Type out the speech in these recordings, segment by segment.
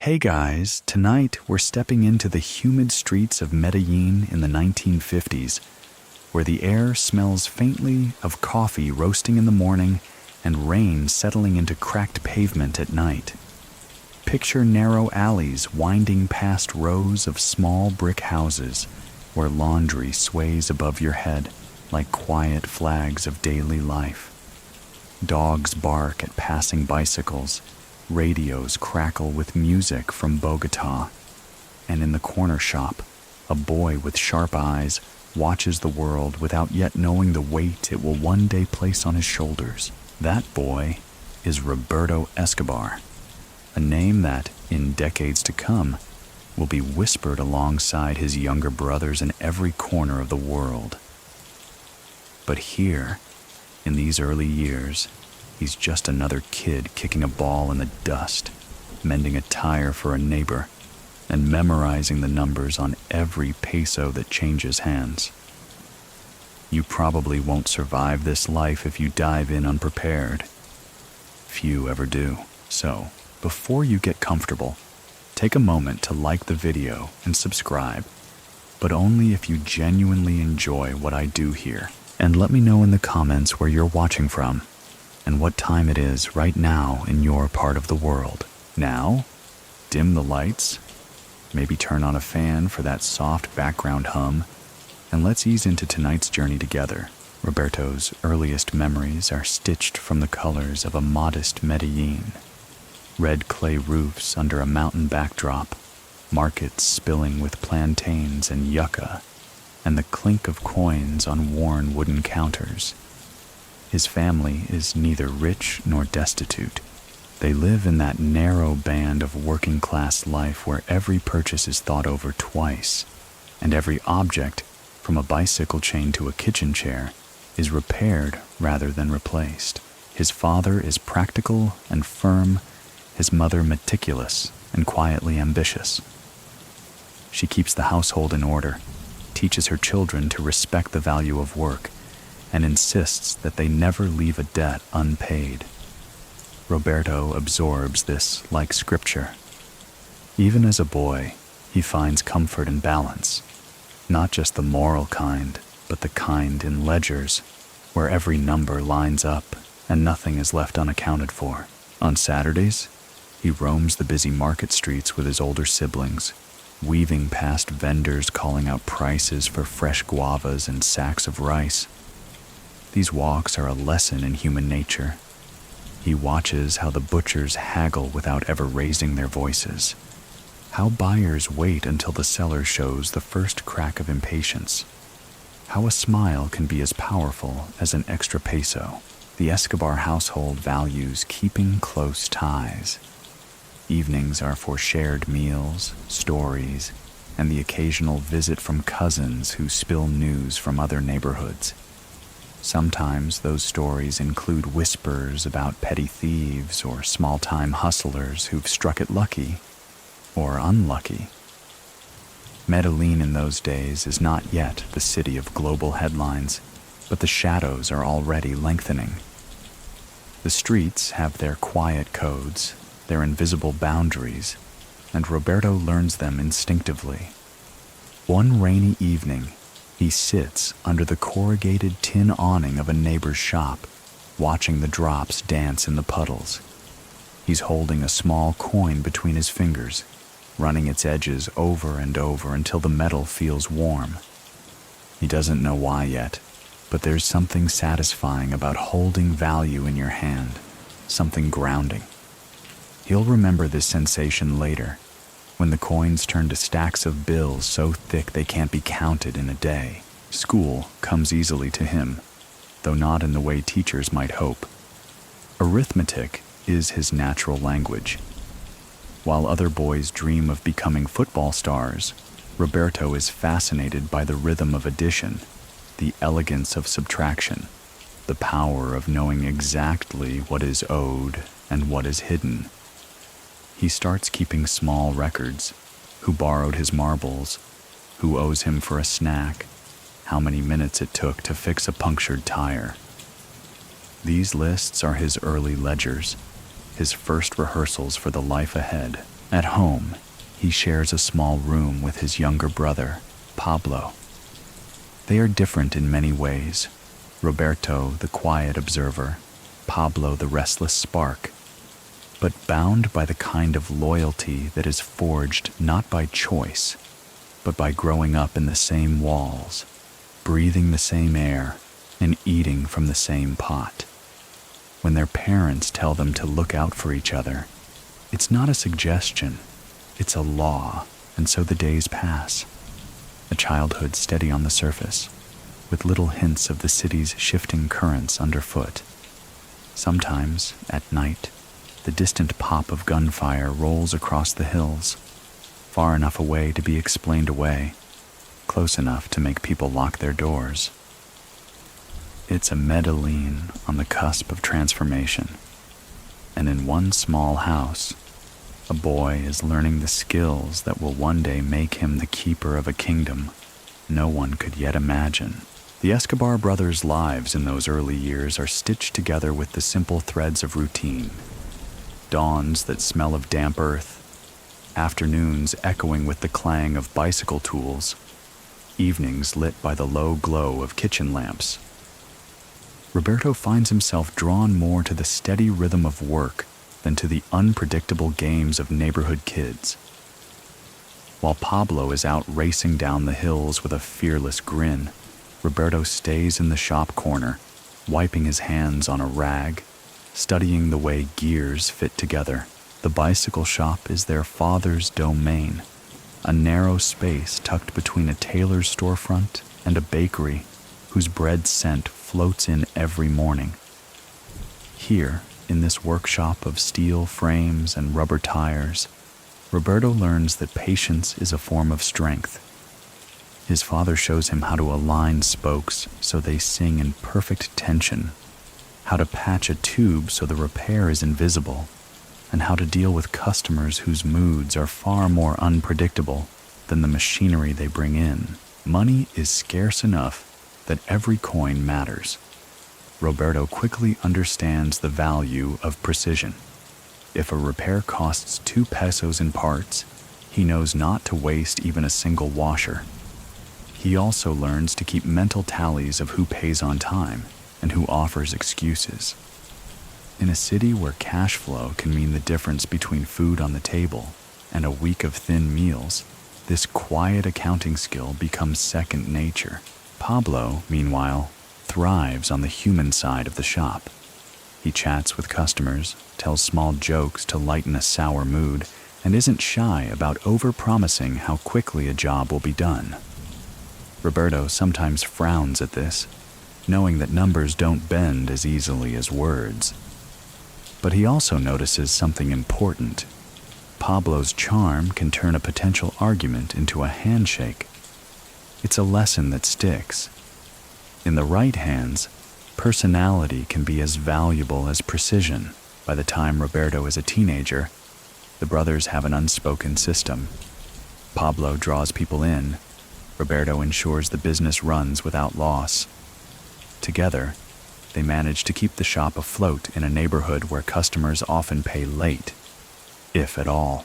Hey guys, tonight we're stepping into the humid streets of Medellin in the 1950s, where the air smells faintly of coffee roasting in the morning and rain settling into cracked pavement at night. Picture narrow alleys winding past rows of small brick houses where laundry sways above your head like quiet flags of daily life. Dogs bark at passing bicycles. Radios crackle with music from Bogota, and in the corner shop, a boy with sharp eyes watches the world without yet knowing the weight it will one day place on his shoulders. That boy is Roberto Escobar, a name that, in decades to come, will be whispered alongside his younger brothers in every corner of the world. But here, in these early years, he's just another kid kicking a ball in the dust, mending a tire for a neighbor, and memorizing the numbers on every peso that changes hands. You probably won't survive this life if you dive in unprepared. Few ever do. So, before you get comfortable, take a moment to like the video and subscribe, but only if you genuinely enjoy what I do here. And let me know in the comments where you're watching from, and what time it is right now in your part of the world. Now, dim the lights, maybe turn on a fan for that soft background hum, and let's ease into tonight's journey together. Roberto's earliest memories are stitched from the colors of a modest Medellin. Red clay roofs under a mountain backdrop, markets spilling with plantains and yucca, and the clink of coins on worn wooden counters. His family is neither rich nor destitute. They live in that narrow band of working-class life where every purchase is thought over twice, and every object, from a bicycle chain to a kitchen chair, is repaired rather than replaced. His father is practical and firm, his mother meticulous and quietly ambitious. She keeps the household in order, teaches her children to respect the value of work, and insists that they never leave a debt unpaid. Roberto absorbs this like scripture. Even as a boy, he finds comfort in balance, not just the moral kind, but the kind in ledgers, where every number lines up and nothing is left unaccounted for. On Saturdays, he roams the busy market streets with his older siblings, weaving past vendors calling out prices for fresh guavas and sacks of rice. These walks are a lesson in human nature. He watches how the butchers haggle without ever raising their voices, how buyers wait until the seller shows the first crack of impatience, how a smile can be as powerful as an extra peso. The Escobar household values keeping close ties. Evenings are for shared meals, stories, and the occasional visit from cousins who spill news from other neighborhoods. Sometimes those stories include whispers about petty thieves or small-time hustlers who've struck it lucky or unlucky. Medellin in those days is not yet the city of global headlines, but the shadows are already lengthening. The streets have their quiet codes, their invisible boundaries, and Roberto learns them instinctively. One rainy evening, he sits under the corrugated tin awning of a neighbor's shop, watching the drops dance in the puddles. He's holding a small coin between his fingers, running its edges over and over until the metal feels warm. He doesn't know why yet, but there's something satisfying about holding value in your hand, something grounding. He'll remember this sensation later, when the coins turn to stacks of bills so thick they can't be counted in a day. School comes easily to him, though not in the way teachers might hope. Arithmetic is his natural language. While other boys dream of becoming football stars, Roberto is fascinated by the rhythm of addition, the elegance of subtraction, the power of knowing exactly what is owed and what is hidden. He starts keeping small records: who borrowed his marbles, who owes him for a snack, how many minutes it took to fix a punctured tire. These lists are his early ledgers, his first rehearsals for the life ahead. At home, he shares a small room with his younger brother, Pablo. They are different in many ways. Roberto, the quiet observer, Pablo, the restless spark, but bound by the kind of loyalty that is forged not by choice, but by growing up in the same walls, breathing the same air, and eating from the same pot. When their parents tell them to look out for each other, it's not a suggestion, it's a law, and so the days pass. A childhood steady on the surface, with little hints of the city's shifting currents underfoot. Sometimes, at night, the distant pop of gunfire rolls across the hills, far enough away to be explained away, close enough to make people lock their doors. It's a Medellin on the cusp of transformation, and in one small house, a boy is learning the skills that will one day make him the keeper of a kingdom no one could yet imagine. The Escobar brothers' lives in those early years are stitched together with the simple threads of routine. Dawns that smell of damp earth, afternoons echoing with the clang of bicycle tools, evenings lit by the low glow of kitchen lamps. Roberto finds himself drawn more to the steady rhythm of work than to the unpredictable games of neighborhood kids. While Pablo is out racing down the hills with a fearless grin, Roberto stays in the shop corner, wiping his hands on a rag, studying the way gears fit together. The bicycle shop is their father's domain, a narrow space tucked between a tailor's storefront and a bakery whose bread scent floats in every morning. Here, in this workshop of steel frames and rubber tires, Roberto learns that patience is a form of strength. His father shows him how to align spokes so they sing in perfect tension, how to patch a tube so the repair is invisible, and how to deal with customers whose moods are far more unpredictable than the machinery they bring in. Money is scarce enough that every coin matters. Roberto quickly understands the value of precision. If a repair costs 2 pesos in parts, he knows not to waste even a single washer. He also learns to keep mental tallies of who pays on time and who offers excuses. In a city where cash flow can mean the difference between food on the table and a week of thin meals, this quiet accounting skill becomes second nature. Pablo, meanwhile, thrives on the human side of the shop. He chats with customers, tells small jokes to lighten a sour mood, and isn't shy about over-promising how quickly a job will be done. Roberto sometimes frowns at this, knowing that numbers don't bend as easily as words. But he also notices something important. Pablo's charm can turn a potential argument into a handshake. It's a lesson that sticks. In the right hands, personality can be as valuable as precision. By the time Roberto is a teenager, the brothers have an unspoken system. Pablo draws people in. Roberto ensures the business runs without loss. Together, they manage to keep the shop afloat in a neighborhood where customers often pay late, if at all.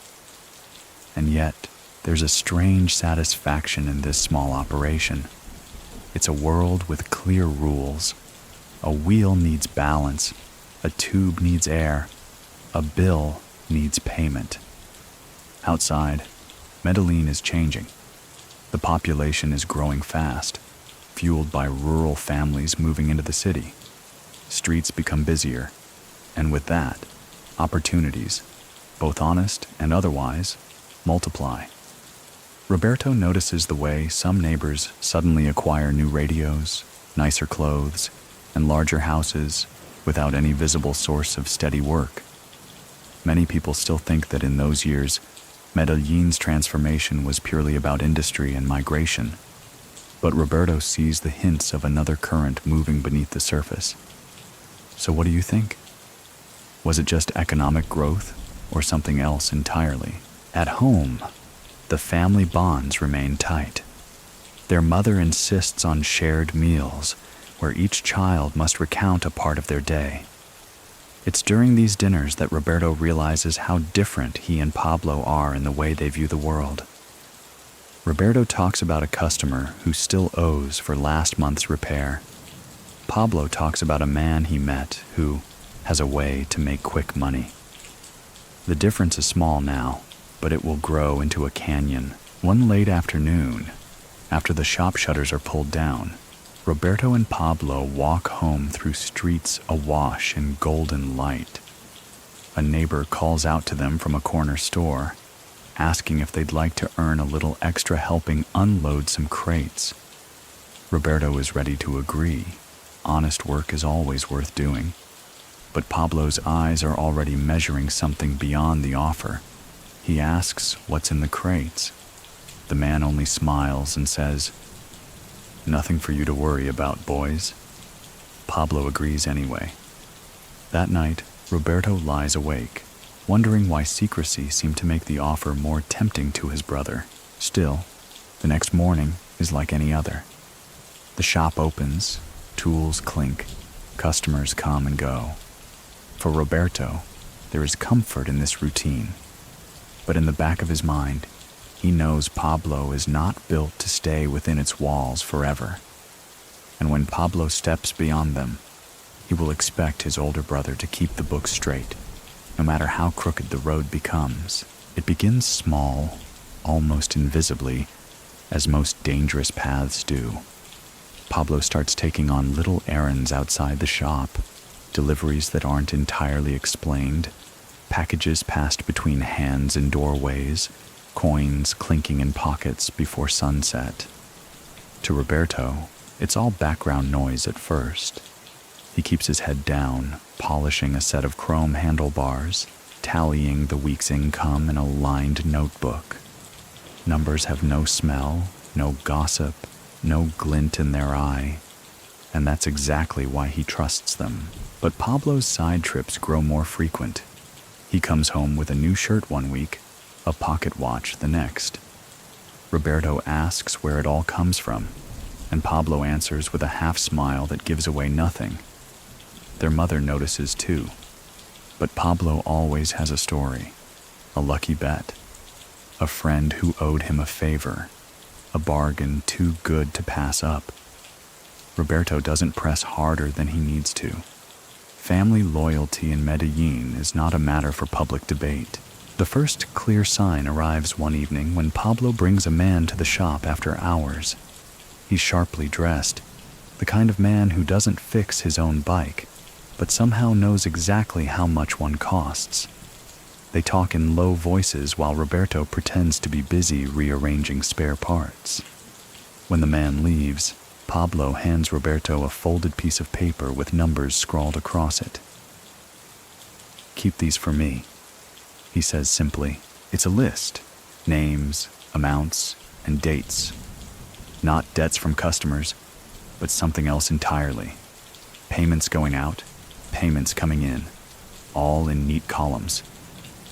And yet, there's a strange satisfaction in this small operation. It's a world with clear rules. A wheel needs balance, a tube needs air, a bill needs payment. Outside, Medellin is changing. The population is growing fast, fueled by rural families moving into the city. Streets become busier, and with that, opportunities, both honest and otherwise, multiply. Roberto notices the way some neighbors suddenly acquire new radios, nicer clothes, and larger houses without any visible source of steady work. Many people still think that in those years, Medellin's transformation was purely about industry and migration. But Roberto sees the hints of another current moving beneath the surface. So what do you think? Was it just economic growth or something else entirely? At home, the family bonds remain tight. Their mother insists on shared meals, where each child must recount a part of their day. It's during these dinners that Roberto realizes how different he and Pablo are in the way they view the world. Roberto talks about a customer who still owes for last month's repair. Pablo talks about a man he met who has a way to make quick money. The difference is small now, but it will grow into a canyon. One late afternoon, after the shop shutters are pulled down, Roberto and Pablo walk home through streets awash in golden light. A neighbor calls out to them from a corner store, asking if they'd like to earn a little extra helping unload some crates. Roberto is ready to agree. Honest work is always worth doing. But Pablo's eyes are already measuring something beyond the offer. He asks what's in the crates. The man only smiles and says, "Nothing for you to worry about, boys." Pablo agrees anyway. That night, Roberto lies awake, wondering why secrecy seemed to make the offer more tempting to his brother. Still, the next morning is like any other. The shop opens, tools clink, customers come and go. For Roberto, there is comfort in this routine. But in the back of his mind, he knows Pablo is not built to stay within its walls forever. And when Pablo steps beyond them, he will expect his older brother to keep the book straight, no matter how crooked the road becomes. It begins small, almost invisibly, as most dangerous paths do. Pablo starts taking on little errands outside the shop, deliveries that aren't entirely explained, packages passed between hands in doorways, coins clinking in pockets before sunset. To Roberto, it's all background noise at first. He keeps his head down, polishing a set of chrome handlebars, tallying the week's income in a lined notebook. Numbers have no smell, no gossip, no glint in their eye, and that's exactly why he trusts them. But Pablo's side trips grow more frequent. He comes home with a new shirt one week, a pocket watch the next. Roberto asks where it all comes from, and Pablo answers with a half smile that gives away nothing. Their mother notices too, but Pablo always has a story, a lucky bet, a friend who owed him a favor, a bargain too good to pass up. Roberto doesn't press harder than he needs to. Family loyalty in Medellin is not a matter for public debate. The first clear sign arrives one evening when Pablo brings a man to the shop after hours. He's sharply dressed, the kind of man who doesn't fix his own bike, but somehow knows exactly how much one costs. They talk in low voices while Roberto pretends to be busy rearranging spare parts. When the man leaves, Pablo hands Roberto a folded piece of paper with numbers scrawled across it. "Keep these for me," he says simply. It's a list, names, amounts, and dates. Not debts from customers, but something else entirely. Payments going out, payments coming in, all in neat columns.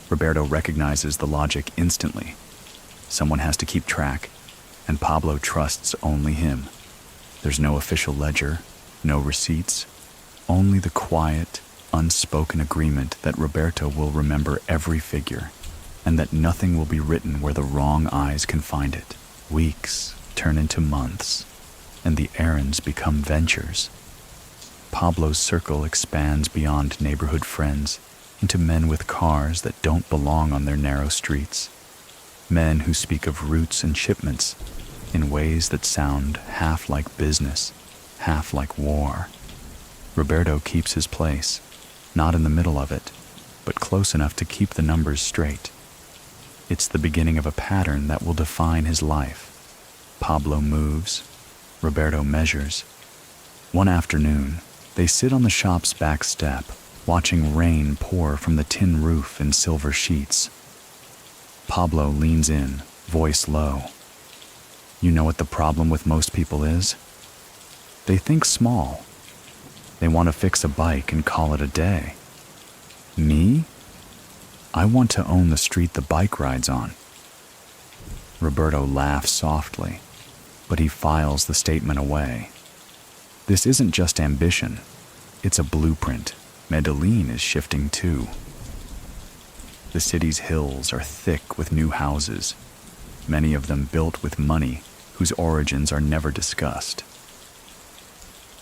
Roberto recognizes the logic instantly. Someone has to keep track, and Pablo trusts only him. There's no official ledger, no receipts, only the quiet, unspoken agreement that Roberto will remember every figure, and that nothing will be written where the wrong eyes can find it. Weeks turn into months, and the errands become ventures. Pablo's circle expands beyond neighborhood friends into men with cars that don't belong on their narrow streets. Men who speak of routes and shipments in ways that sound half like business, half like war. Roberto keeps his place, not in the middle of it, but close enough to keep the numbers straight. It's the beginning of a pattern that will define his life. Pablo moves, Roberto measures. One afternoon, they sit on the shop's back step, watching rain pour from the tin roof in silver sheets. Pablo leans in, voice low. "You know what the problem with most people is? They think small. They want to fix a bike and call it a day. Me? I want to own the street the bike rides on." Roberto laughs softly, but he files the statement away. This isn't just ambition, it's a blueprint, Medellin is shifting too. The city's hills are thick with new houses, many of them built with money whose origins are never discussed.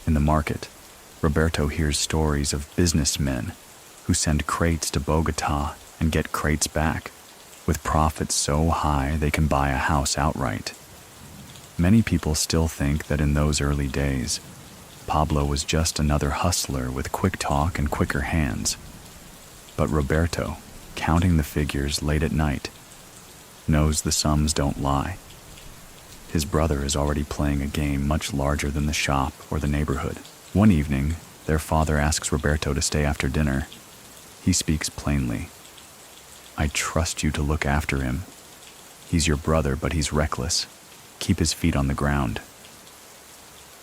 In the market, Roberto hears stories of businessmen who send crates to Bogota and get crates back, with profits so high they can buy a house outright. Many people still think that in those early days, Pablo was just another hustler with quick talk and quicker hands. But Roberto, counting the figures late at night, knows the sums don't lie. His brother is already playing a game much larger than the shop or the neighborhood. One evening, their father asks Roberto to stay after dinner. He speaks plainly. "I trust you to look after him. He's your brother, but he's reckless. Keep his feet on the ground."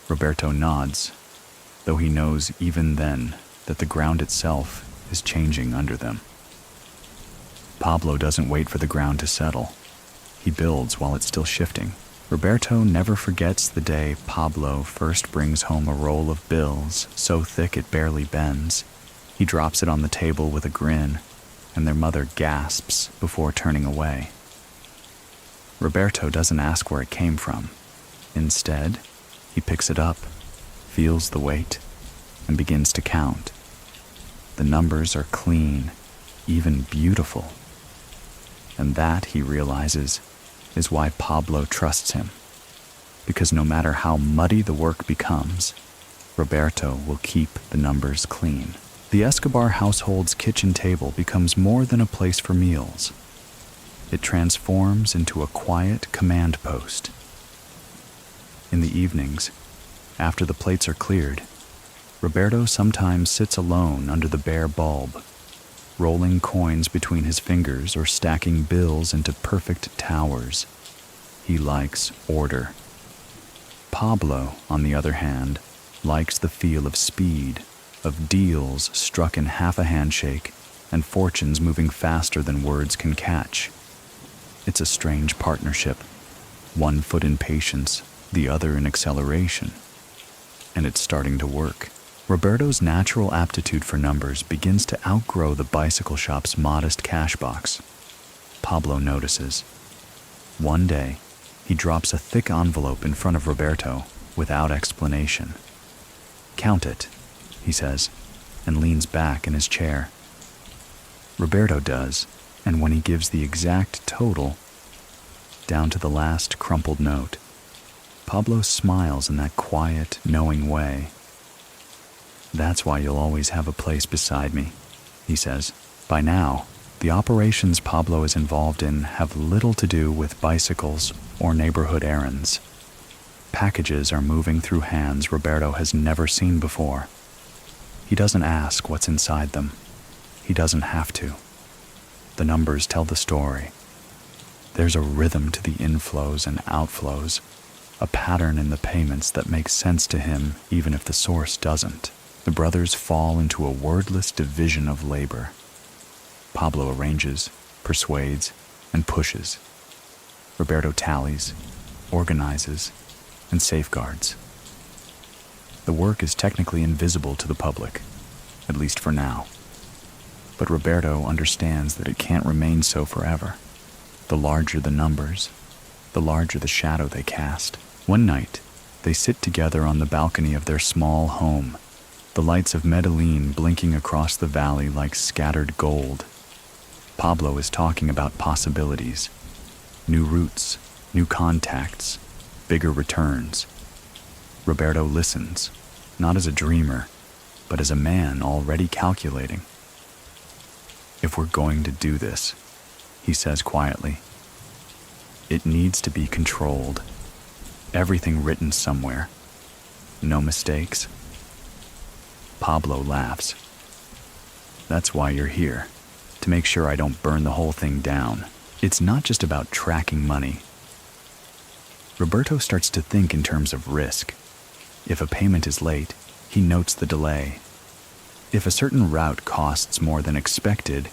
Roberto nods, though he knows even then that the ground itself is changing under them. Pablo doesn't wait for the ground to settle. He builds while it's still shifting. Roberto never forgets the day Pablo first brings home a roll of bills so thick it barely bends. He drops it on the table with a grin, and their mother gasps before turning away. Roberto doesn't ask where it came from. Instead, he picks it up, feels the weight, and begins to count. The numbers are clean, even beautiful. And that, he realizes, is why Pablo trusts him. Because no matter how muddy the work becomes, Roberto will keep the numbers clean. The Escobar household's kitchen table becomes more than a place for meals. It transforms into a quiet command post. In the evenings, after the plates are cleared, Roberto sometimes sits alone under the bare bulb, rolling coins between his fingers or stacking bills into perfect towers. He likes order. Pablo, on the other hand, likes the feel of speed, of deals struck in half a handshake, and fortunes moving faster than words can catch. It's a strange partnership, one foot in patience, the other in acceleration. And it's starting to work. Roberto's natural aptitude for numbers begins to outgrow the bicycle shop's modest cash box. Pablo notices. One day, he drops a thick envelope in front of Roberto without explanation. "Count it," he says, and leans back in his chair. Roberto does, and when he gives the exact total, down to the last crumpled note, Pablo smiles in that quiet, knowing way. "That's why you'll always have a place beside me," he says. By now, the operations Pablo is involved in have little to do with bicycles or neighborhood errands. Packages are moving through hands Roberto has never seen before. He doesn't ask what's inside them. He doesn't have to. The numbers tell the story. There's a rhythm to the inflows and outflows, a pattern in the payments that makes sense to him even if the source doesn't. The brothers fall into a wordless division of labor. Pablo arranges, persuades, and pushes. Roberto tallies, organizes, and safeguards. The work is technically invisible to the public, at least for now. But Roberto understands that it can't remain so forever. The larger the numbers, the larger the shadow they cast. One night, they sit together on the balcony of their small home, the lights of Medellin blinking across the valley like scattered gold. Pablo is talking about possibilities, new routes, new contacts, bigger returns. Roberto listens, not as a dreamer, but as a man already calculating. "If we're going to do this," he says quietly, "it needs to be controlled. Everything written somewhere. No mistakes." Pablo laughs. "That's why you're here, to make sure I don't burn the whole thing down. It's not just about tracking money." Roberto starts to think in terms of risk. If a payment is late, he notes the delay. If a certain route costs more than expected,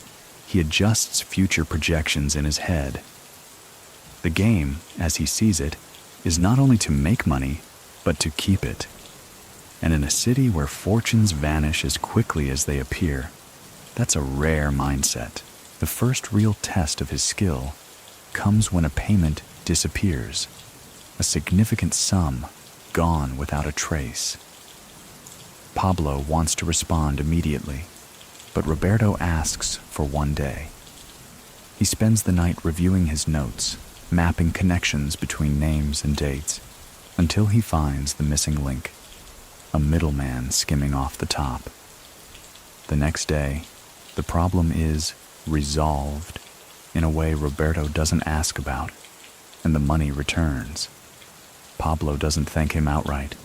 he adjusts future projections in his head. The game, as he sees it, is not only to make money, but to keep it. And in a city where fortunes vanish as quickly as they appear, that's a rare mindset. The first real test of his skill comes when a payment disappears, a significant sum gone without a trace. Pablo wants to respond immediately, but Roberto asks for one day. He spends the night reviewing his notes, mapping connections between names and dates, until he finds the missing link, a middleman skimming off the top. The next day, the problem is resolved in a way Roberto doesn't ask about, and the money returns. Pablo doesn't thank him outright,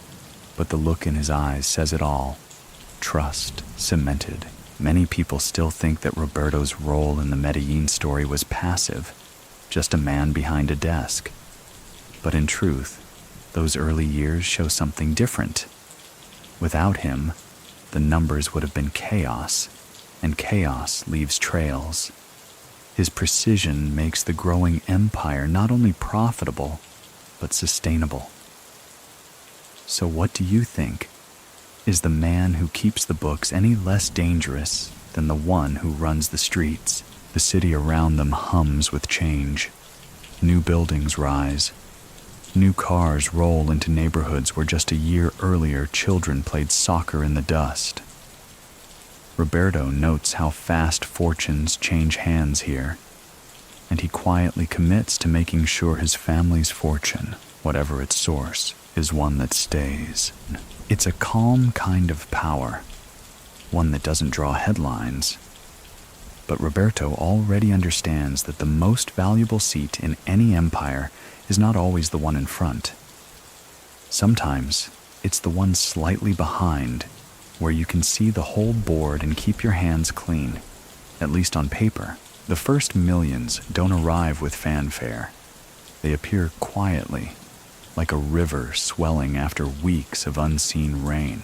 but the look in his eyes says it all. Trust cemented. Many people still think that Roberto's role in the Medellin story was passive, just a man behind a desk. But in truth, those early years show something different. Without him, the numbers would have been chaos, and chaos leaves trails. His precision makes the growing empire not only profitable, but sustainable. So what do you think? Is the man who keeps the books any less dangerous than the one who runs the streets? The city around them hums with change. New buildings rise. New cars roll into neighborhoods where just a year earlier children played soccer in the dust. Roberto notes how fast fortunes change hands here, and he quietly commits to making sure his family's fortune, whatever its source, is one that stays. It's a calm kind of power, one that doesn't draw headlines. But Roberto already understands that the most valuable seat in any empire is not always the one in front. Sometimes it's the one slightly behind, where you can see the whole board and keep your hands clean, at least on paper. The first millions don't arrive with fanfare. They appear quietly, like a river swelling after weeks of unseen rain.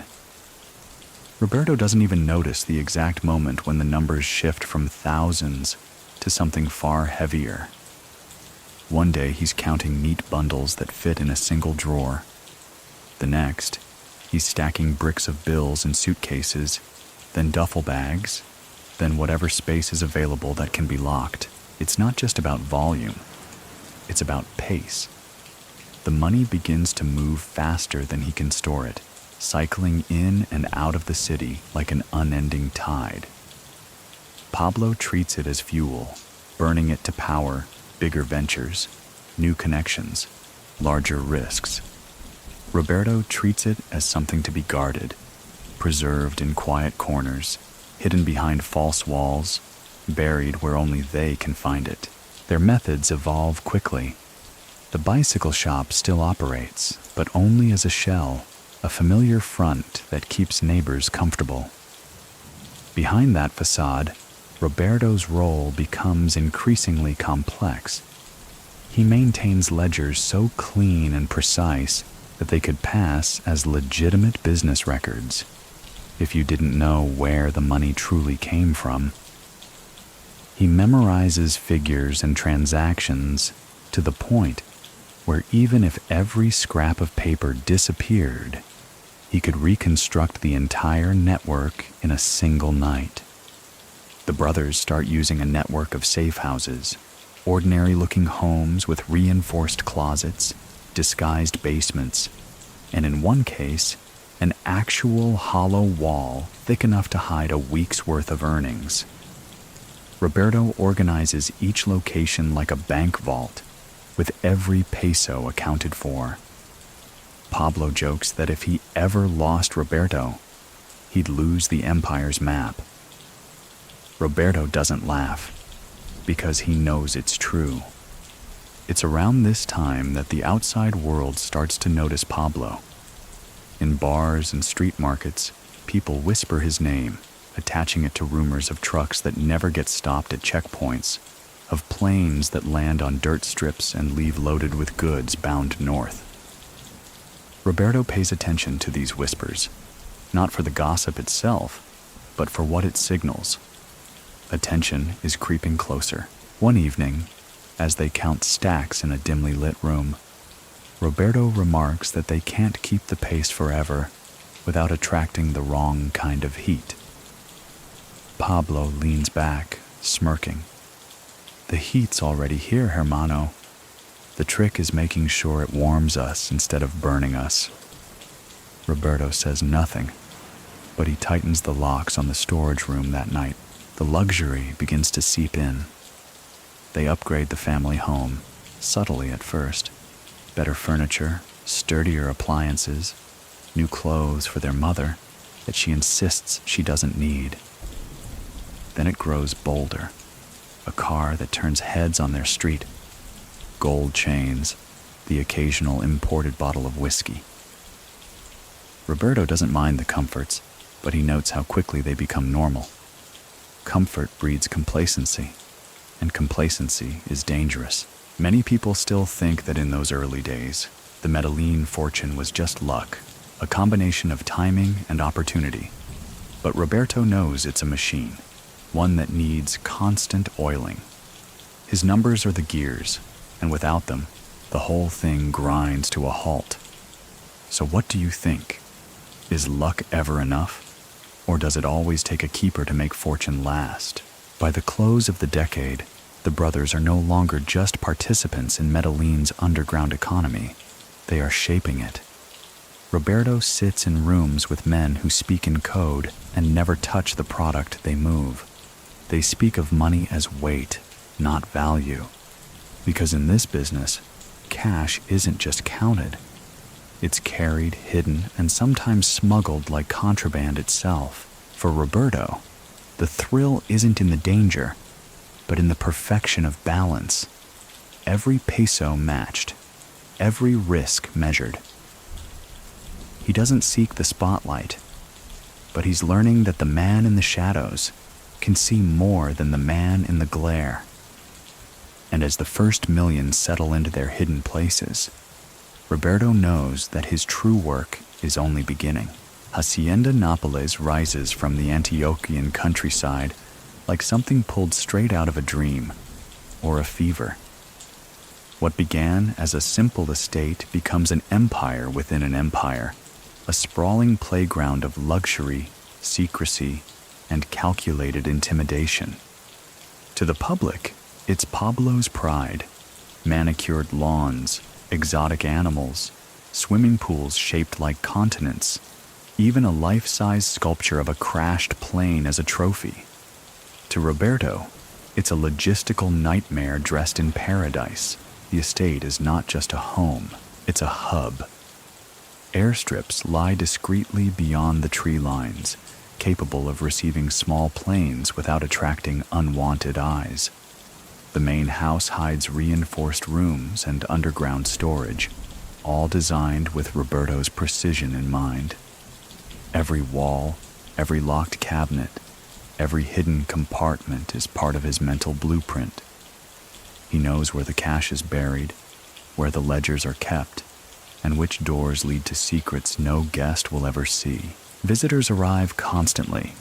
Roberto doesn't even notice the exact moment when the numbers shift from thousands to something far heavier. One day he's counting neat bundles that fit in a single drawer. The next, he's stacking bricks of bills in suitcases, then duffel bags, then whatever space is available that can be locked. It's not just about volume, it's about pace. The money begins to move faster than he can store it, cycling in and out of the city like an unending tide. Pablo treats it as fuel, burning it to power bigger ventures, new connections, larger risks. Roberto treats it as something to be guarded, preserved in quiet corners, hidden behind false walls, buried where only they can find it. Their methods evolve quickly. The bicycle shop still operates, but only as a shell, a familiar front that keeps neighbors comfortable. Behind that facade, Roberto's role becomes increasingly complex. He maintains ledgers so clean and precise that they could pass as legitimate business records if you didn't know where the money truly came from. He memorizes figures and transactions to the point where even if every scrap of paper disappeared, he could reconstruct the entire network in a single night. The brothers start using a network of safe houses, ordinary-looking homes with reinforced closets, disguised basements, and in one case, an actual hollow wall thick enough to hide a week's worth of earnings. Roberto organizes each location like a bank vault, with every peso accounted for. Pablo jokes that if he ever lost Roberto, he'd lose the empire's map. Roberto doesn't laugh, because he knows it's true. It's around this time that the outside world starts to notice Pablo. In bars and street markets, people whisper his name, attaching it to rumors of trucks that never get stopped at checkpoints, of planes that land on dirt strips and leave loaded with goods bound north. Roberto pays attention to these whispers, not for the gossip itself, but for what it signals. Attention is creeping closer. One evening, as they count stacks in a dimly lit room, Roberto remarks that they can't keep the pace forever without attracting the wrong kind of heat. Pablo leans back, smirking. The heat's already here, hermano. The trick is making sure it warms us instead of burning us. Roberto says nothing, but he tightens the locks on the storage room that night. The luxury begins to seep in. They upgrade the family home, subtly at first. Better furniture, sturdier appliances, new clothes for their mother that she insists she doesn't need. Then it grows bolder. A car that turns heads on their street. Gold chains, the occasional imported bottle of whiskey. Roberto doesn't mind the comforts, but he notes how quickly they become normal. Comfort breeds complacency, and complacency is dangerous. Many people still think that in those early days, the Medellin fortune was just luck, a combination of timing and opportunity. But Roberto knows it's a machine, one that needs constant oiling. His numbers are the gears, and without them, the whole thing grinds to a halt. So what do you think? Is luck ever enough? Or does it always take a keeper to make fortune last? By the close of the decade, the brothers are no longer just participants in Medellin's underground economy. They are shaping it. Roberto sits in rooms with men who speak in code and never touch the product they move. They speak of money as weight, not value. Because in this business, cash isn't just counted. It's carried, hidden, and sometimes smuggled like contraband itself. For Roberto, the thrill isn't in the danger, but in the perfection of balance. Every peso matched, every risk measured. He doesn't seek the spotlight, but he's learning that the man in the shadows can see more than the man in the glare. And as the first millions settle into their hidden places, Roberto knows that his true work is only beginning. Hacienda Nápoles rises from the Antiochian countryside like something pulled straight out of a dream or a fever. What began as a simple estate becomes an empire within an empire, a sprawling playground of luxury, secrecy, and calculated intimidation. To the public, it's Pablo's pride: manicured lawns, exotic animals, swimming pools shaped like continents, even a life-size sculpture of a crashed plane as a trophy. To Roberto, it's a logistical nightmare dressed in paradise. The estate is not just a home, it's a hub. Airstrips lie discreetly beyond the tree lines, capable of receiving small planes without attracting unwanted eyes. The main house hides reinforced rooms and underground storage, all designed with Roberto's precision in mind. Every wall, every locked cabinet, every hidden compartment is part of his mental blueprint. He knows where the cash is buried, where the ledgers are kept, and which doors lead to secrets no guest will ever see. Visitors arrive constantly: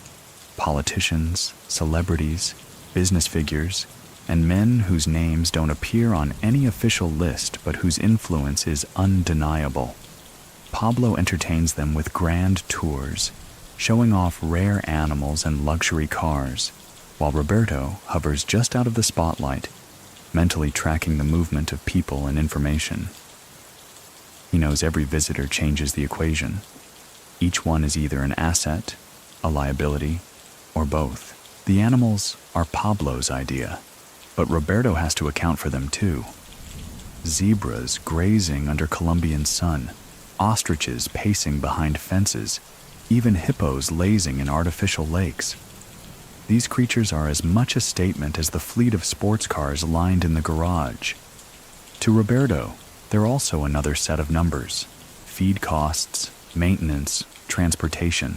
politicians, celebrities, business figures, and men whose names don't appear on any official list but whose influence is undeniable. Pablo entertains them with grand tours, showing off rare animals and luxury cars, while Roberto hovers just out of the spotlight, mentally tracking the movement of people and information. He knows every visitor changes the equation. Each one is either an asset, a liability, or both. The animals are Pablo's idea, but Roberto has to account for them too. Zebras grazing under Colombian sun, ostriches pacing behind fences, even hippos lazing in artificial lakes. These creatures are as much a statement as the fleet of sports cars lined in the garage. To Roberto, they're also another set of numbers: feed costs, maintenance, transportation.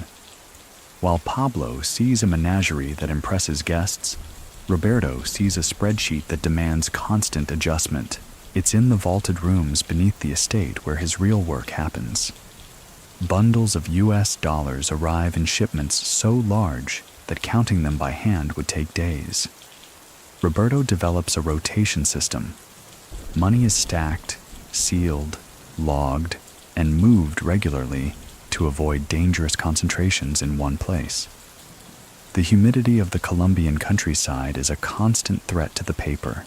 While Pablo sees a menagerie that impresses guests, Roberto sees a spreadsheet that demands constant adjustment. It's in the vaulted rooms beneath the estate where his real work happens. Bundles of US dollars arrive in shipments so large that counting them by hand would take days. Roberto develops a rotation system. Money is stacked, sealed, logged, and moved regularly to avoid dangerous concentrations in one place. The humidity of the Colombian countryside is a constant threat to the paper,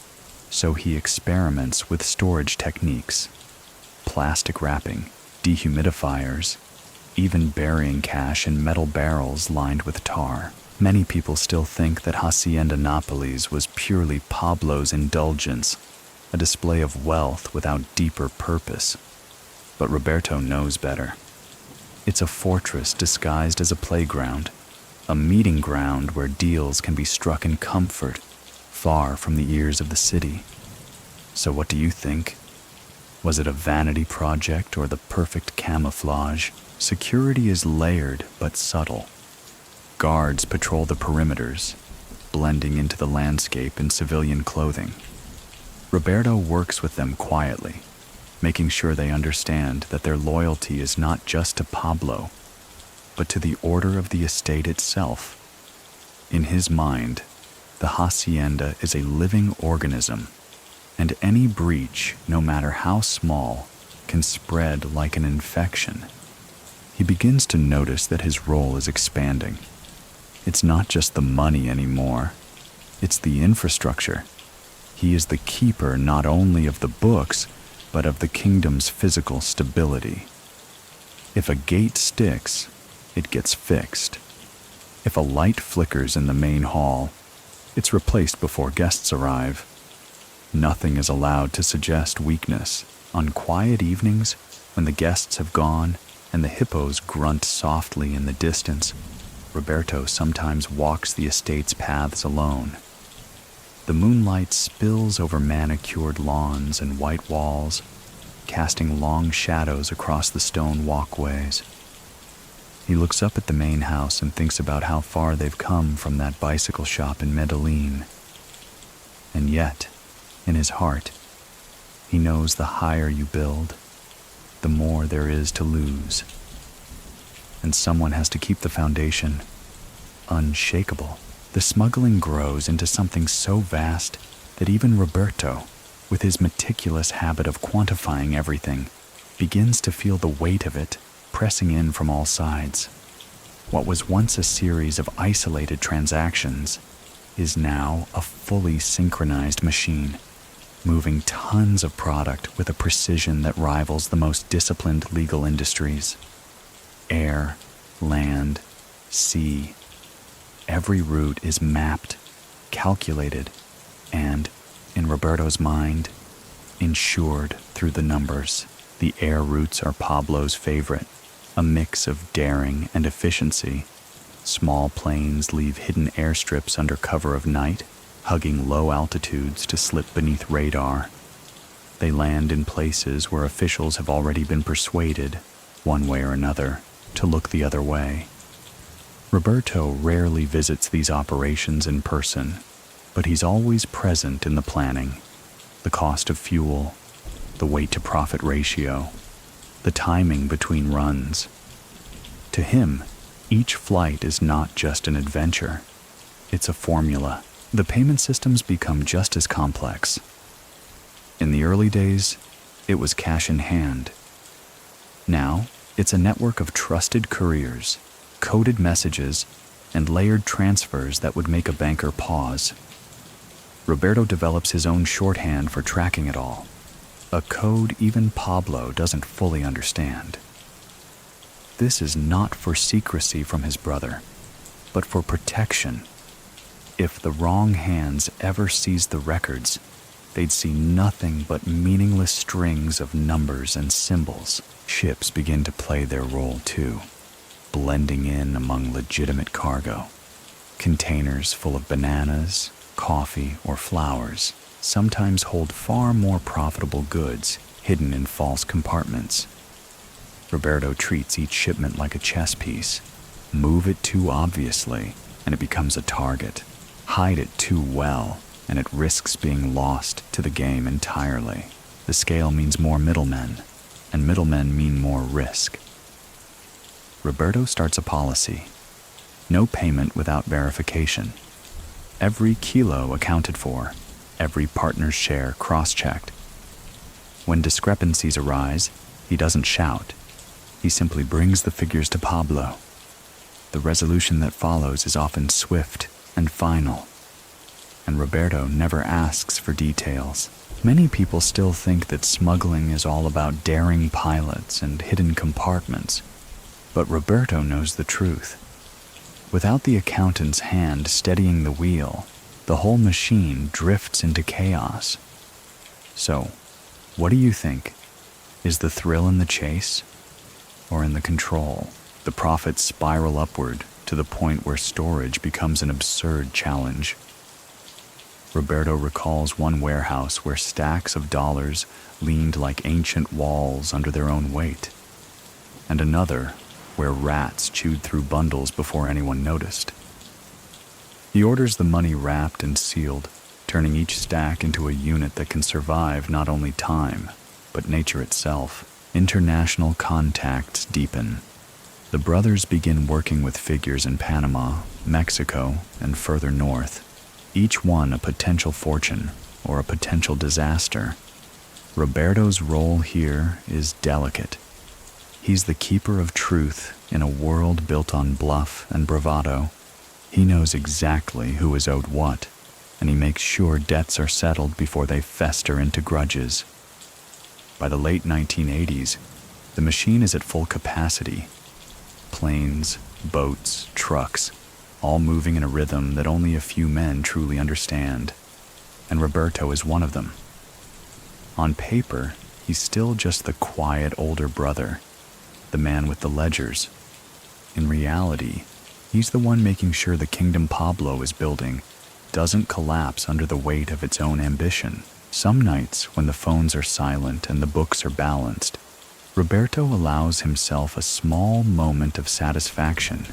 so he experiments with storage techniques: plastic wrapping, dehumidifiers, even burying cash in metal barrels lined with tar. Many people still think that Hacienda Nápoles was purely Pablo's indulgence, a display of wealth without deeper purpose. But Roberto knows better. It's a fortress disguised as a playground, a meeting ground where deals can be struck in comfort, far from the ears of the city. So what do you think? Was it a vanity project or the perfect camouflage? Security is layered but subtle. Guards patrol the perimeters, blending into the landscape in civilian clothing. Roberto works with them quietly, making sure they understand that their loyalty is not just to Pablo, but to the order of the estate itself. In his mind, the hacienda is a living organism, and any breach, no matter how small, can spread like an infection. He begins to notice that his role is expanding. It's not just the money anymore, it's the infrastructure. He is the keeper not only of the books, but of the kingdom's physical stability. If a gate sticks, it gets fixed. If a light flickers in the main hall, it's replaced before guests arrive. Nothing is allowed to suggest weakness. On quiet evenings, when the guests have gone and the hippos grunt softly in the distance, Roberto sometimes walks the estate's paths alone. The moonlight spills over manicured lawns and white walls, casting long shadows across the stone walkways. He looks up at the main house and thinks about how far they've come from that bicycle shop in Medellin. And yet, in his heart, he knows the higher you build, the more there is to lose. And someone has to keep the foundation unshakable. The smuggling grows into something so vast that even Roberto, with his meticulous habit of quantifying everything, begins to feel the weight of it pressing in from all sides. What was once a series of isolated transactions is now a fully synchronized machine, moving tons of product with a precision that rivals the most disciplined legal industries. Air, land, sea. Every route is mapped, calculated, and, in Roberto's mind, insured through the numbers. The air routes are Pablo's favorite, a mix of daring and efficiency. Small planes leave hidden airstrips under cover of night, hugging low altitudes to slip beneath radar. They land in places where officials have already been persuaded, one way or another, to look the other way. Roberto rarely visits these operations in person, but he's always present in the planning. The cost of fuel, the weight-to-profit ratio, the timing between runs. To him, each flight is not just an adventure. It's a formula. The payment systems become just as complex. In the early days, it was cash in hand. Now, it's a network of trusted couriers, coded messages, and layered transfers that would make a banker pause. Roberto develops his own shorthand for tracking it all, a code even Pablo doesn't fully understand. This is not for secrecy from his brother, but for protection. If the wrong hands ever seized the records, they'd see nothing but meaningless strings of numbers and symbols. Ships begin to play their role too, blending in among legitimate cargo. Containers full of bananas, coffee, or flowers sometimes hold far more profitable goods hidden in false compartments. Roberto treats each shipment like a chess piece. Move it too obviously, and it becomes a target. Hide it too well, and it risks being lost to the game entirely. The scale means more middlemen, and middlemen mean more risk. Roberto starts a policy. No payment without verification. Every kilo accounted for, every partner's share cross-checked. When discrepancies arise, he doesn't shout. He simply brings the figures to Pablo. The resolution that follows is often swift and final, and Roberto never asks for details. Many people still think that smuggling is all about daring pilots and hidden compartments, but Roberto knows the truth. Without the accountant's hand steadying the wheel, the whole machine drifts into chaos. So, what do you think? Is the thrill in the chase, or in the control? The profits spiral upward to the point where storage becomes an absurd challenge. Roberto recalls one warehouse where stacks of dollars leaned like ancient walls under their own weight, and another where rats chewed through bundles before anyone noticed. He orders the money wrapped and sealed, turning each stack into a unit that can survive not only time, but nature itself. International contacts deepen. The brothers begin working with figures in Panama, Mexico, and further north, each one a potential fortune or a potential disaster. Roberto's role here is delicate. He's the keeper of truth in a world built on bluff and bravado. He knows exactly who is owed what, and he makes sure debts are settled before they fester into grudges. By the late 1980s, the machine is at full capacity. Planes, boats, trucks, all moving in a rhythm that only a few men truly understand, and Roberto is one of them. On paper, he's still just the quiet older brother, the man with the ledgers. In reality, he's the one making sure the kingdom Pablo is building doesn't collapse under the weight of its own ambition. Some nights, when the phones are silent and the books are balanced, Roberto allows himself a small moment of satisfaction.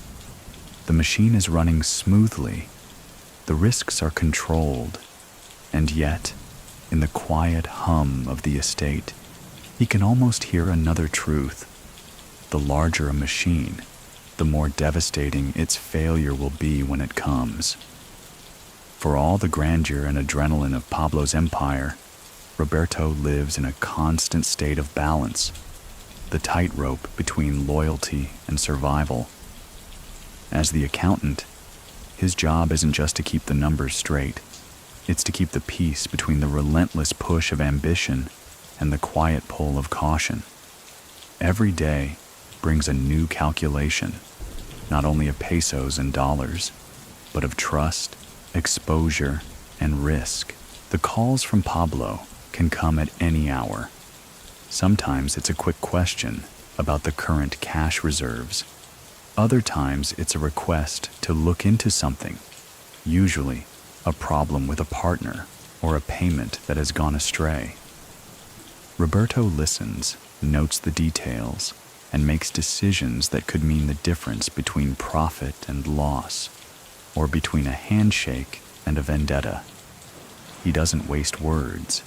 The machine is running smoothly, the risks are controlled, and yet, in the quiet hum of the estate, he can almost hear another truth. The larger a machine, the more devastating its failure will be when it comes. For all the grandeur and adrenaline of Pablo's empire, Roberto lives in a constant state of balance, the tightrope between loyalty and survival. As the accountant, his job isn't just to keep the numbers straight, it's to keep the peace between the relentless push of ambition and the quiet pull of caution. Every day brings a new calculation, not only of pesos and dollars, but of trust, exposure, and risk. The calls from Pablo can come at any hour. Sometimes it's a quick question about the current cash reserves. Other times it's a request to look into something, usually a problem with a partner or a payment that has gone astray. Roberto listens, notes the details, and makes decisions that could mean the difference between profit and loss, or between a handshake and a vendetta. He doesn't waste words.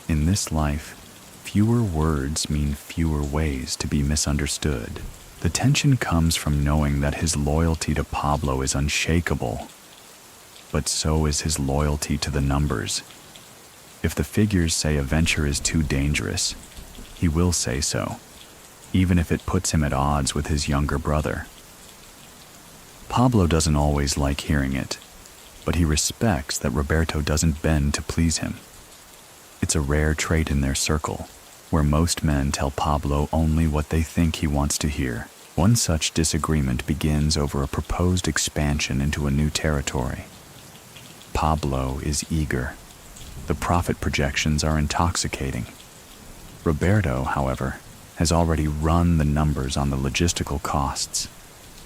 In this life, fewer words mean fewer ways to be misunderstood. The tension comes from knowing that his loyalty to Pablo is unshakable, but so is his loyalty to the numbers. If the figures say a venture is too dangerous, he will say so, even if it puts him at odds with his younger brother. Pablo doesn't always like hearing it, but he respects that Roberto doesn't bend to please him. It's a rare trait in their circle, where most men tell Pablo only what they think he wants to hear. One such disagreement begins over a proposed expansion into a new territory. Pablo is eager. The profit projections are intoxicating. Roberto, however, has already run the numbers on the logistical costs,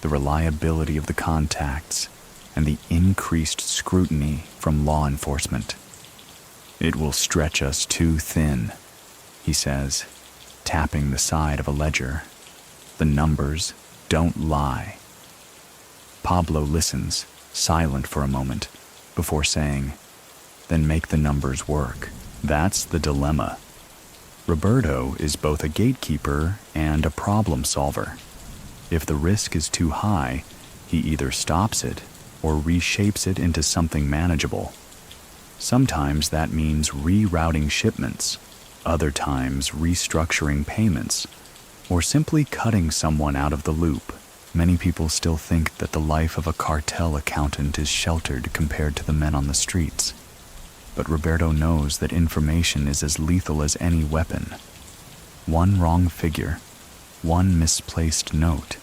the reliability of the contacts, and the increased scrutiny from law enforcement. "It will stretch us too thin," he says, tapping the side of a ledger. "The numbers don't lie." Pablo listens, silent for a moment, before saying, "Then make the numbers work." That's the dilemma. Roberto is both a gatekeeper and a problem solver. If the risk is too high, he either stops it or reshapes it into something manageable. Sometimes that means rerouting shipments, other times restructuring payments, or simply cutting someone out of the loop. Many people still think that the life of a cartel accountant is sheltered compared to the men on the streets. But Roberto knows that information is as lethal as any weapon. One wrong figure, one misplaced note,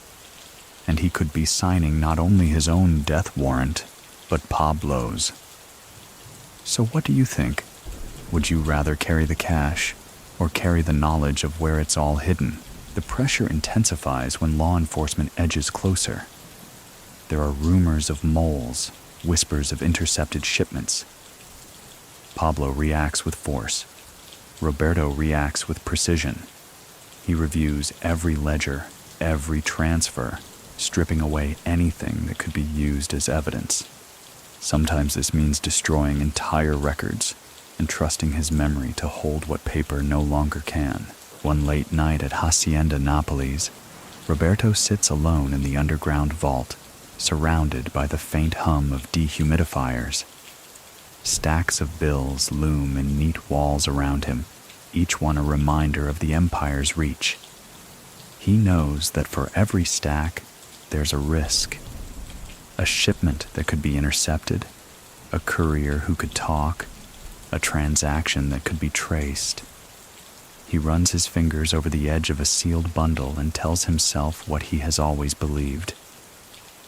and he could be signing not only his own death warrant, but Pablo's. So what do you think? Would you rather carry the cash or carry the knowledge of where it's all hidden? The pressure intensifies when law enforcement edges closer. There are rumors of moles, whispers of intercepted shipments. Pablo reacts with force. Roberto reacts with precision. He reviews every ledger, every transfer, stripping away anything that could be used as evidence. Sometimes this means destroying entire records and trusting his memory to hold what paper no longer can. One late night at Hacienda Nápoles, Roberto sits alone in the underground vault, surrounded by the faint hum of dehumidifiers. Stacks of bills loom in neat walls around him, each one a reminder of the empire's reach. He knows that for every stack, there's a risk. A shipment that could be intercepted, a courier who could talk, a transaction that could be traced. He runs his fingers over the edge of a sealed bundle and tells himself what he has always believed.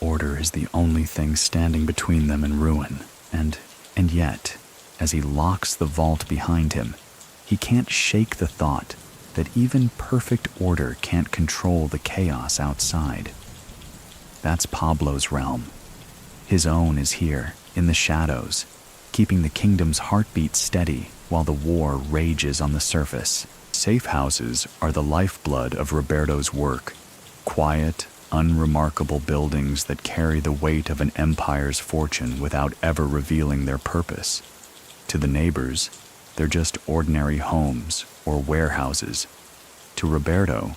Order is the only thing standing between them and ruin, and yet, as he locks the vault behind him, he can't shake the thought that even perfect order can't control the chaos outside. That's Pablo's realm. His own is here, in the shadows, keeping the kingdom's heartbeat steady while the war rages on the surface. Safe houses are the lifeblood of Roberto's work. Quiet, unremarkable buildings that carry the weight of an empire's fortune without ever revealing their purpose. To the neighbors, they're just ordinary homes or warehouses. To Roberto,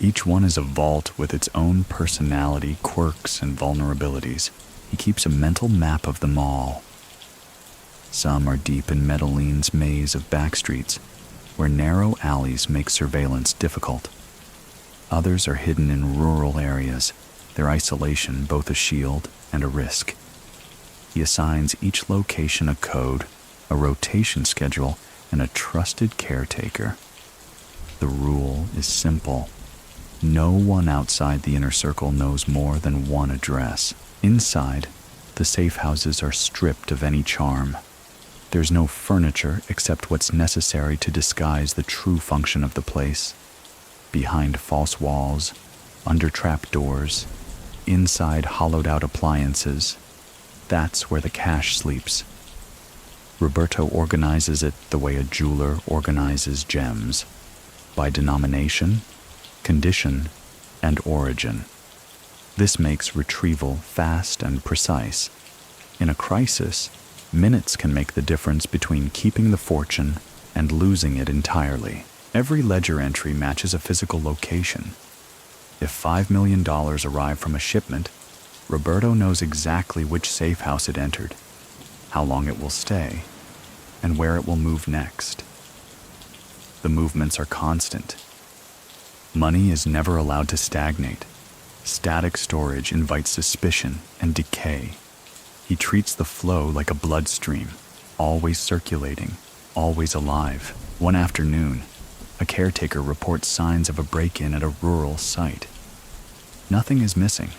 each one is a vault with its own personality, quirks, and vulnerabilities. He keeps a mental map of them all. Some are deep in Medellin's maze of backstreets, where narrow alleys make surveillance difficult. Others are hidden in rural areas, their isolation both a shield and a risk. He assigns each location a code, a rotation schedule, and a trusted caretaker. The rule is simple. No one outside the inner circle knows more than one address. Inside, the safe houses are stripped of any charm. There's no furniture except what's necessary to disguise the true function of the place. Behind false walls, under trap doors, inside hollowed-out appliances, that's where the cash sleeps. Roberto organizes it the way a jeweler organizes gems, by denomination, condition, and origin. This makes retrieval fast and precise. In a crisis, minutes can make the difference between keeping the fortune and losing it entirely. Every ledger entry matches a physical location. If $5 million arrive from a shipment, Roberto knows exactly which safe house it entered, how long it will stay, and where it will move next. The movements are constant. Money is never allowed to stagnate. Static storage invites suspicion and decay. He treats the flow like a bloodstream, always circulating, always alive. One afternoon, a caretaker reports signs of a break-in at a rural site. Nothing is missing,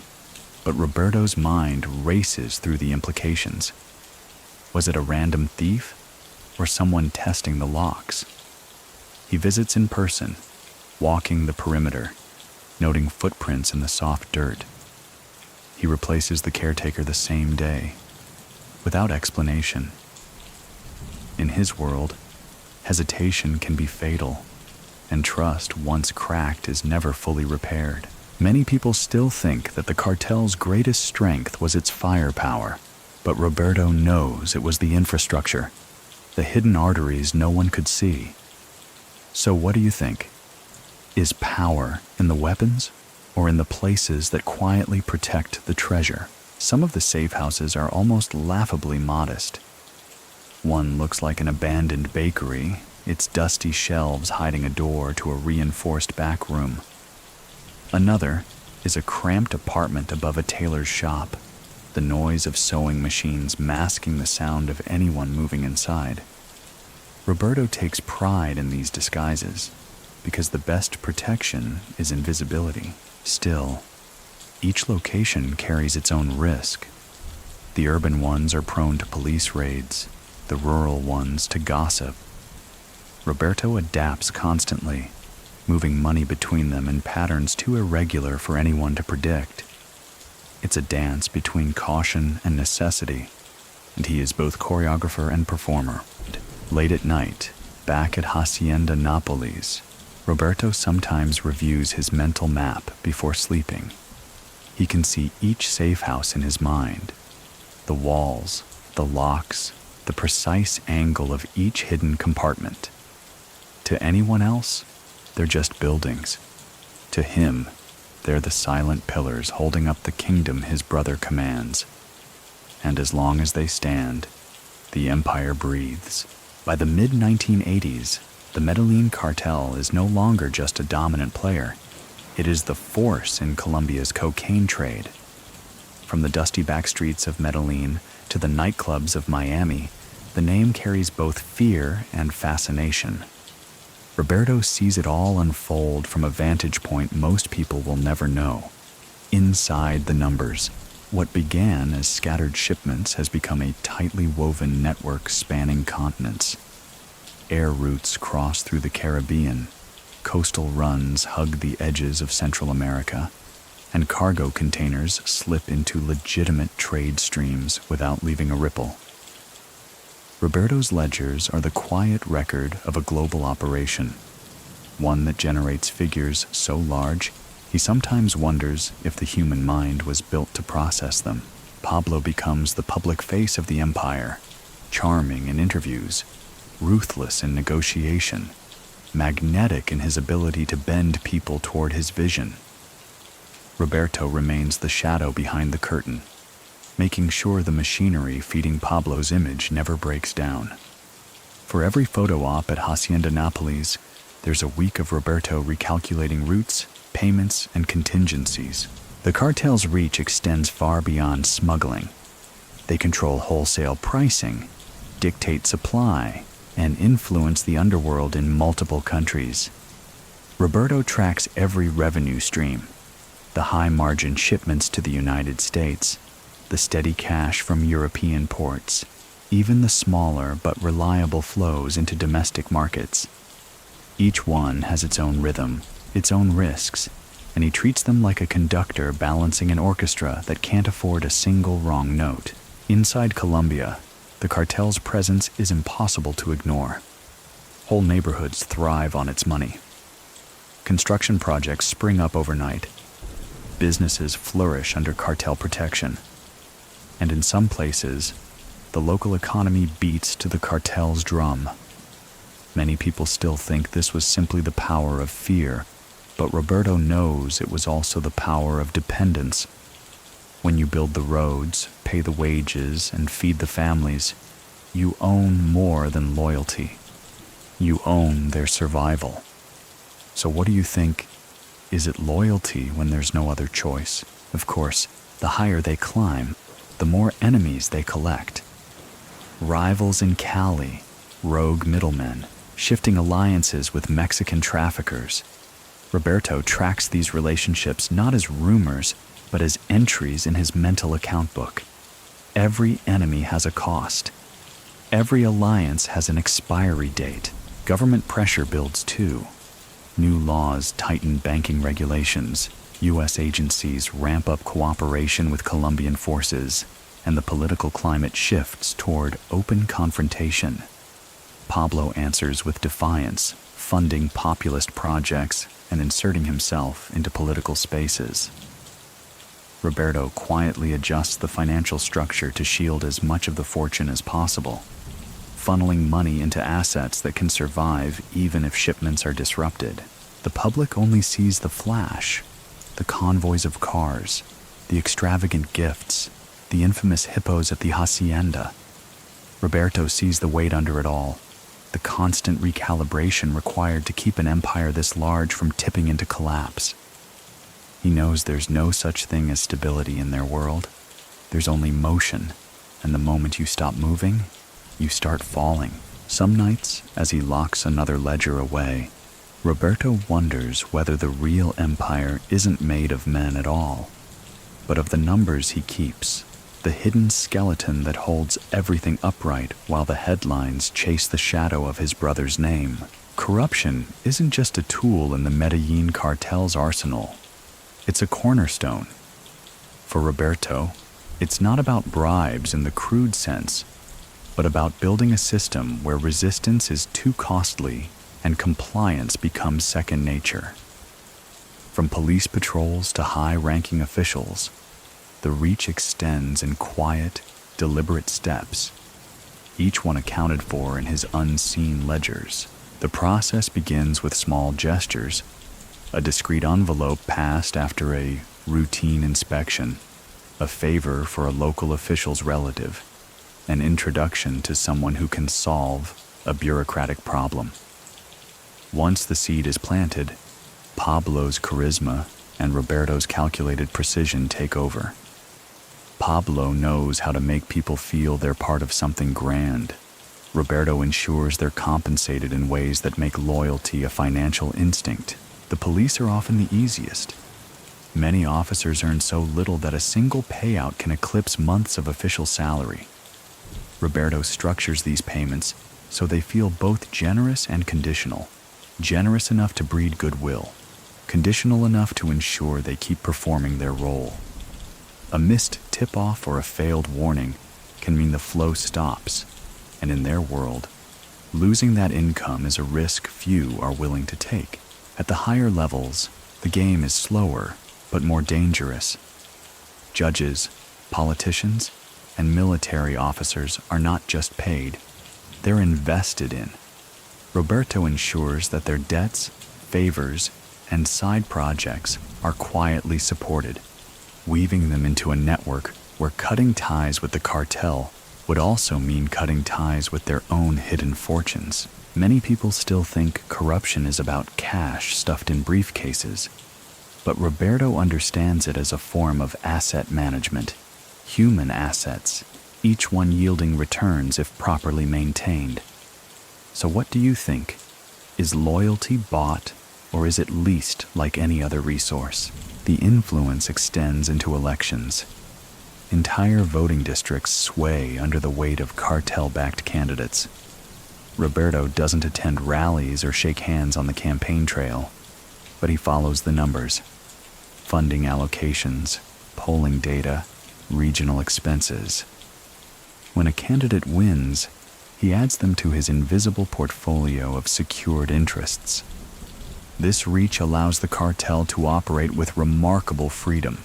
but Roberto's mind races through the implications. Was it a random thief, or someone testing the locks? He visits in person, walking the perimeter, noting footprints in the soft dirt. He replaces the caretaker the same day, without explanation. In his world, hesitation can be fatal, and trust once cracked is never fully repaired. Many people still think that the cartel's greatest strength was its firepower, but Roberto knows it was the infrastructure, the hidden arteries no one could see. So what do you think? Is power in the weapons or in the places that quietly protect the treasure? Some of the safe houses are almost laughably modest. One looks like an abandoned bakery, its dusty shelves hiding a door to a reinforced back room. Another is a cramped apartment above a tailor's shop, the noise of sewing machines masking the sound of anyone moving inside. Roberto takes pride in these disguises because the best protection is invisibility. Still, each location carries its own risk. The urban ones are prone to police raids, the rural ones to gossip. Roberto adapts constantly, moving money between them in patterns too irregular for anyone to predict. It's a dance between caution and necessity, and he is both choreographer and performer. Late at night, back at Hacienda Nápoles, Roberto sometimes reviews his mental map before sleeping. He can see each safe house in his mind, the walls, the locks, the precise angle of each hidden compartment. To anyone else, they're just buildings. To him, they're the silent pillars holding up the kingdom his brother commands. And as long as they stand, the empire breathes. By the mid-1980s, the Medellin cartel is no longer just a dominant player. It is the force in Colombia's cocaine trade. From the dusty back streets of Medellin to the nightclubs of Miami, the name carries both fear and fascination. Roberto sees it all unfold from a vantage point most people will never know. Inside the numbers, what began as scattered shipments has become a tightly woven network spanning continents. Air routes cross through the Caribbean, coastal runs hug the edges of Central America, and cargo containers slip into legitimate trade streams without leaving a ripple. Roberto's ledgers are the quiet record of a global operation, one that generates figures so large he sometimes wonders if the human mind was built to process them. Pablo becomes the public face of the empire, charming in interviews, ruthless in negotiation, magnetic in his ability to bend people toward his vision. Roberto remains the shadow behind the curtain, making sure the machinery feeding Pablo's image never breaks down. For every photo op at Hacienda Nápoles, there's a week of Roberto recalculating routes, payments, and contingencies. The cartel's reach extends far beyond smuggling. They control wholesale pricing, dictate supply, and influence the underworld in multiple countries. Roberto tracks every revenue stream, the high-margin shipments to the United States, the steady cash from European ports, even the smaller but reliable flows into domestic markets. Each one has its own rhythm, its own risks, and he treats them like a conductor balancing an orchestra that can't afford a single wrong note. Inside Colombia, the cartel's presence is impossible to ignore. Whole neighborhoods thrive on its money. Construction projects spring up overnight. Businesses flourish under cartel protection. And in some places, the local economy beats to the cartel's drum. Many people still think this was simply the power of fear, but Roberto knows it was also the power of dependence. When you build the roads, pay the wages, and feed the families, you own more than loyalty. You own their survival. So what do you think? Is it loyalty when there's no other choice? Of course, the higher they climb, the more enemies they collect. Rivals in Cali, rogue middlemen, shifting alliances with Mexican traffickers. Roberto tracks these relationships not as rumors, but as entries in his mental account book. Every enemy has a cost. Every alliance has an expiry date. Government pressure builds too. New laws tighten banking regulations. U.S. agencies ramp up cooperation with Colombian forces, and the political climate shifts toward open confrontation. Pablo answers with defiance, funding populist projects and inserting himself into political spaces. Roberto quietly adjusts the financial structure to shield as much of the fortune as possible, funneling money into assets that can survive even if shipments are disrupted. The public only sees the flash, the convoys of cars, the extravagant gifts, the infamous hippos at the hacienda. Roberto sees the weight under it all, the constant recalibration required to keep an empire this large from tipping into collapse. He knows there's no such thing as stability in their world. There's only motion, and the moment you stop moving, you start falling. Some nights, as he locks another ledger away, Roberto wonders whether the real empire isn't made of men at all, but of the numbers he keeps, the hidden skeleton that holds everything upright while the headlines chase the shadow of his brother's name. Corruption isn't just a tool in the Medellin cartel's arsenal. It's a cornerstone. For Roberto, it's not about bribes in the crude sense, but about building a system where resistance is too costly and compliance becomes second nature. From police patrols to high-ranking officials, the reach extends in quiet, deliberate steps, each one accounted for in his unseen ledgers. The process begins with small gestures, a discreet envelope passed after a routine inspection, a favor for a local official's relative, an introduction to someone who can solve a bureaucratic problem. Once the seed is planted, Pablo's charisma and Roberto's calculated precision take over. Pablo knows how to make people feel they're part of something grand. Roberto ensures they're compensated in ways that make loyalty a financial instinct. The police are often the easiest. Many officers earn so little that a single payout can eclipse months of official salary. Roberto structures these payments so they feel both generous and conditional. Generous enough to breed goodwill, conditional enough to ensure they keep performing their role. A missed tip-off or a failed warning can mean the flow stops, and in their world, losing that income is a risk few are willing to take. At the higher levels, the game is slower, but more dangerous. Judges, politicians, and military officers are not just paid, they're invested in. Roberto ensures that their debts, favors, and side projects are quietly supported, weaving them into a network where cutting ties with the cartel would also mean cutting ties with their own hidden fortunes. Many people still think corruption is about cash stuffed in briefcases, but Roberto understands it as a form of asset management, human assets, each one yielding returns if properly maintained. So what do you think? Is loyalty bought, or is it leased like any other resource? The influence extends into elections. Entire voting districts sway under the weight of cartel-backed candidates. Roberto doesn't attend rallies or shake hands on the campaign trail, but he follows the numbers: funding allocations, polling data, regional expenses. When a candidate wins, he adds them to his invisible portfolio of secured interests. This reach allows the cartel to operate with remarkable freedom.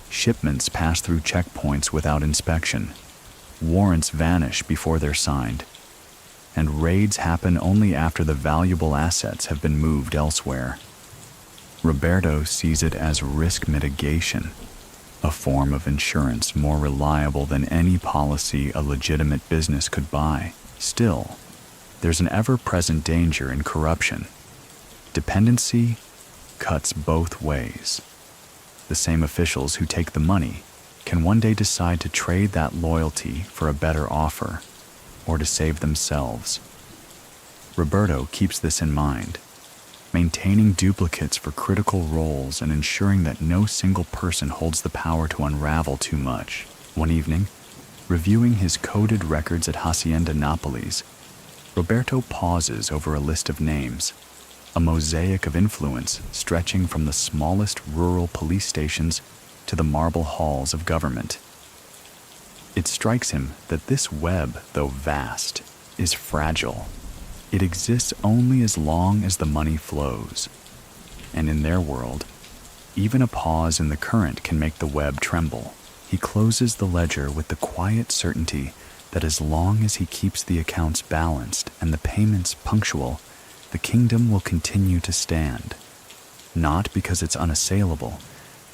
Shipments pass through checkpoints without inspection. Warrants vanish before they're signed. And raids happen only after the valuable assets have been moved elsewhere. Roberto sees it as risk mitigation, a form of insurance more reliable than any policy a legitimate business could buy. Still, there's an ever-present danger in corruption. Dependency cuts both ways. The same officials who take the money can one day decide to trade that loyalty for a better offer, or to save themselves. Roberto keeps this in mind, maintaining duplicates for critical roles and ensuring that no single person holds the power to unravel too much. One evening, reviewing his coded records at Hacienda Nápoles, Roberto pauses over a list of names, a mosaic of influence stretching from the smallest rural police stations to the marble halls of government. It strikes him that this web, though vast, is fragile. It exists only as long as the money flows. And in their world, even a pause in the current can make the web tremble. He closes the ledger with the quiet certainty that as long as he keeps the accounts balanced and the payments punctual, the kingdom will continue to stand. Not because it's unassailable,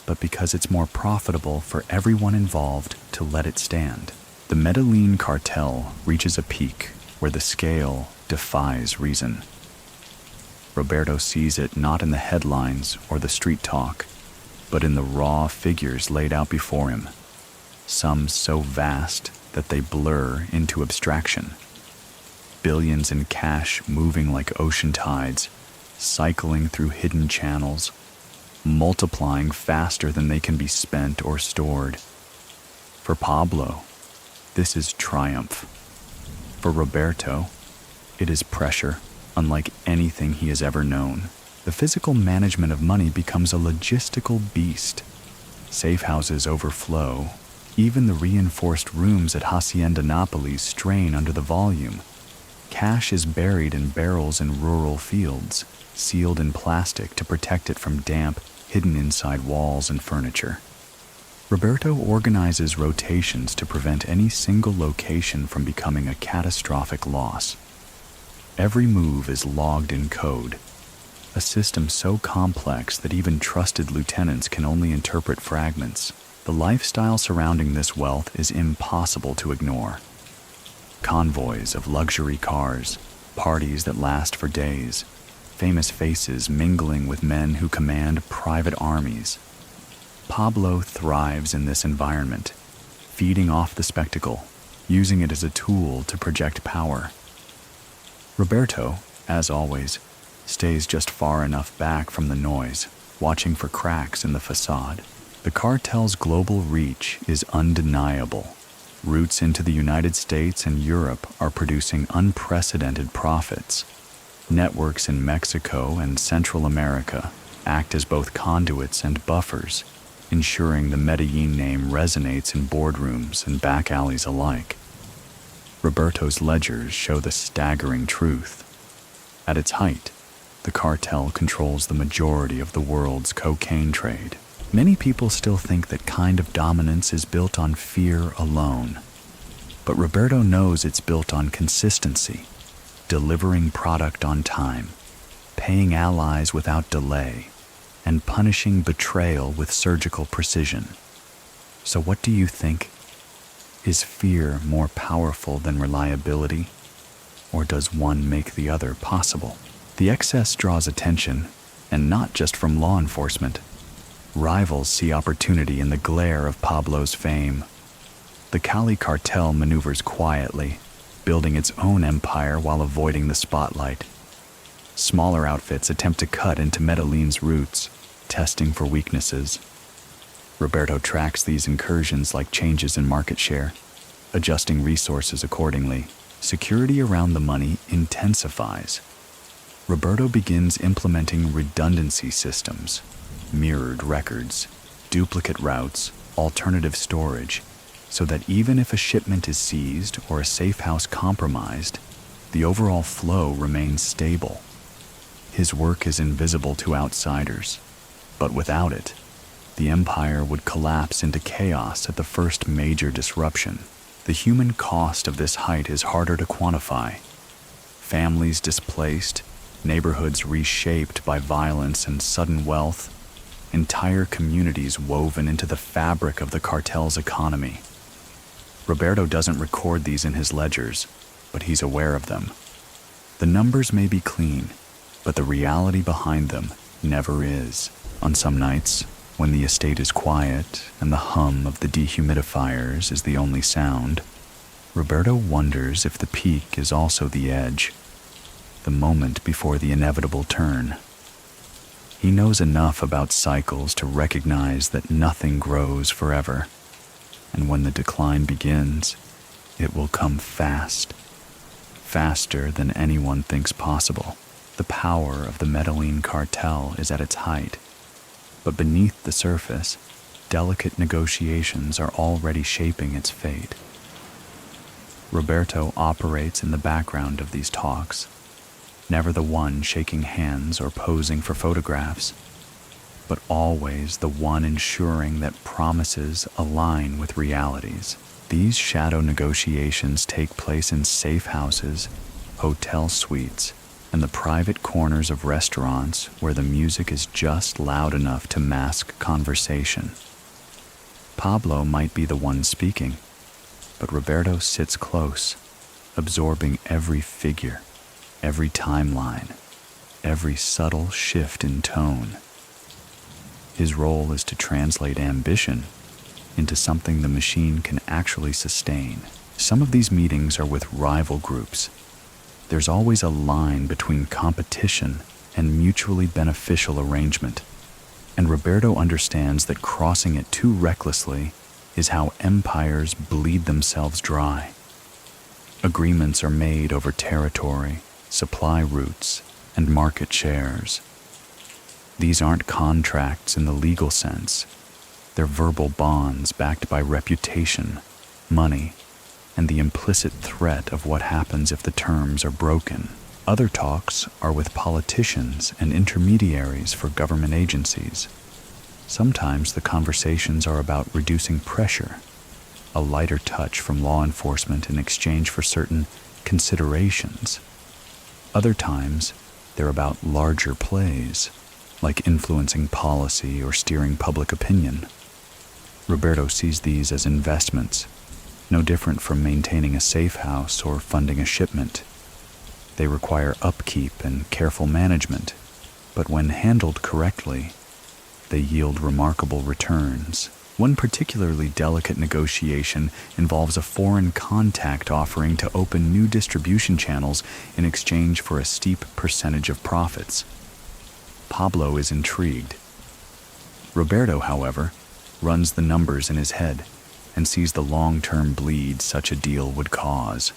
but because it's more profitable for everyone involved to let it stand. The Medellin cartel reaches a peak where the scale defies reason. Roberto sees it not in the headlines or the street talk, but in the raw figures laid out before him, some so vast that they blur into abstraction. Billions in cash moving like ocean tides, cycling through hidden channels, multiplying faster than they can be spent or stored. For Pablo, this is triumph. For Roberto, it is pressure, unlike anything he has ever known. The physical management of money becomes a logistical beast. Safe houses overflow. Even the reinforced rooms at Hacienda Napoli strain under the volume. Cash is buried in barrels in rural fields, sealed in plastic to protect it from damp, hidden inside walls and furniture. Roberto organizes rotations to prevent any single location from becoming a catastrophic loss. Every move is logged in code, a system so complex that even trusted lieutenants can only interpret fragments. The lifestyle surrounding this wealth is impossible to ignore. Convoys of luxury cars, parties that last for days, famous faces mingling with men who command private armies. Pablo thrives in this environment, feeding off the spectacle, using it as a tool to project power. Roberto, as always, stays just far enough back from the noise, watching for cracks in the facade. The cartel's global reach is undeniable. Routes into the United States and Europe are producing unprecedented profits. Networks in Mexico and Central America act as both conduits and buffers, ensuring the Medellin name resonates in boardrooms and back alleys alike. Roberto's ledgers show the staggering truth. At its height, the cartel controls the majority of the world's cocaine trade. Many people still think that kind of dominance is built on fear alone. But Roberto knows it's built on consistency, delivering product on time, paying allies without delay, and punishing betrayal with surgical precision. So what do you think? Is fear more powerful than reliability? Or does one make the other possible? The excess draws attention, and not just from law enforcement. Rivals see opportunity in the glare of Pablo's fame. The Cali cartel maneuvers quietly, building its own empire while avoiding the spotlight. Smaller outfits attempt to cut into Medellin's roots, testing for weaknesses. Roberto tracks these incursions like changes in market share, adjusting resources accordingly. Security around the money intensifies. Roberto begins implementing redundancy systems, mirrored records, duplicate routes, alternative storage, so that even if a shipment is seized or a safe house compromised, the overall flow remains stable. His work is invisible to outsiders, but without it, the empire would collapse into chaos at the first major disruption. The human cost of this height is harder to quantify. Families displaced, neighborhoods reshaped by violence and sudden wealth, entire communities woven into the fabric of the cartel's economy. Roberto doesn't record these in his ledgers, but he's aware of them. The numbers may be clean, but the reality behind them never is. On some nights, when the estate is quiet and the hum of the dehumidifiers is the only sound, Roberto wonders if the peak is also the edge, the moment before the inevitable turn. He knows enough about cycles to recognize that nothing grows forever, and when the decline begins, it will come fast, faster than anyone thinks possible. The power of the Medellin cartel is at its height, but beneath the surface, delicate negotiations are already shaping its fate. Roberto operates in the background of these talks, never the one shaking hands or posing for photographs, but always the one ensuring that promises align with realities. These shadow negotiations take place in safe houses, hotel suites, and the private corners of restaurants where the music is just loud enough to mask conversation. Pablo might be the one speaking, but Roberto sits close, absorbing every figure, every timeline, every subtle shift in tone. His role is to translate ambition into something the machine can actually sustain. Some of these meetings are with rival groups. There's always a line between competition and mutually beneficial arrangement, and Roberto understands that crossing it too recklessly is how empires bleed themselves dry. Agreements are made over territory, supply routes, and market shares. These aren't contracts in the legal sense. They're verbal bonds backed by reputation, money, and the implicit threat of what happens if the terms are broken. Other talks are with politicians and intermediaries for government agencies. Sometimes the conversations are about reducing pressure, a lighter touch from law enforcement in exchange for certain considerations. Other times, they're about larger plays, like influencing policy or steering public opinion. Roberto sees these as investments, no different from maintaining a safe house or funding a shipment. They require upkeep and careful management, but when handled correctly, they yield remarkable returns. One particularly delicate negotiation involves a foreign contact offering to open new distribution channels in exchange for a steep percentage of profits. Pablo is intrigued. Roberto, however, runs the numbers in his head and sees the long-term bleed such a deal would cause.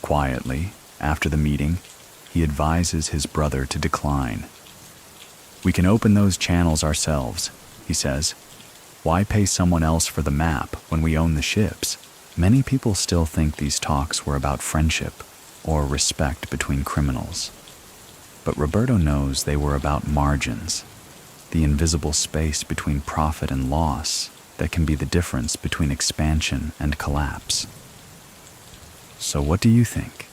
Quietly, after the meeting, he advises his brother to decline. "We can open those channels ourselves," he says. "Why pay someone else for the map when we own the ships?" Many people still think these talks were about friendship or respect between criminals. But Roberto knows they were about margins, the invisible space between profit and loss that can be the difference between expansion and collapse. So what do you think?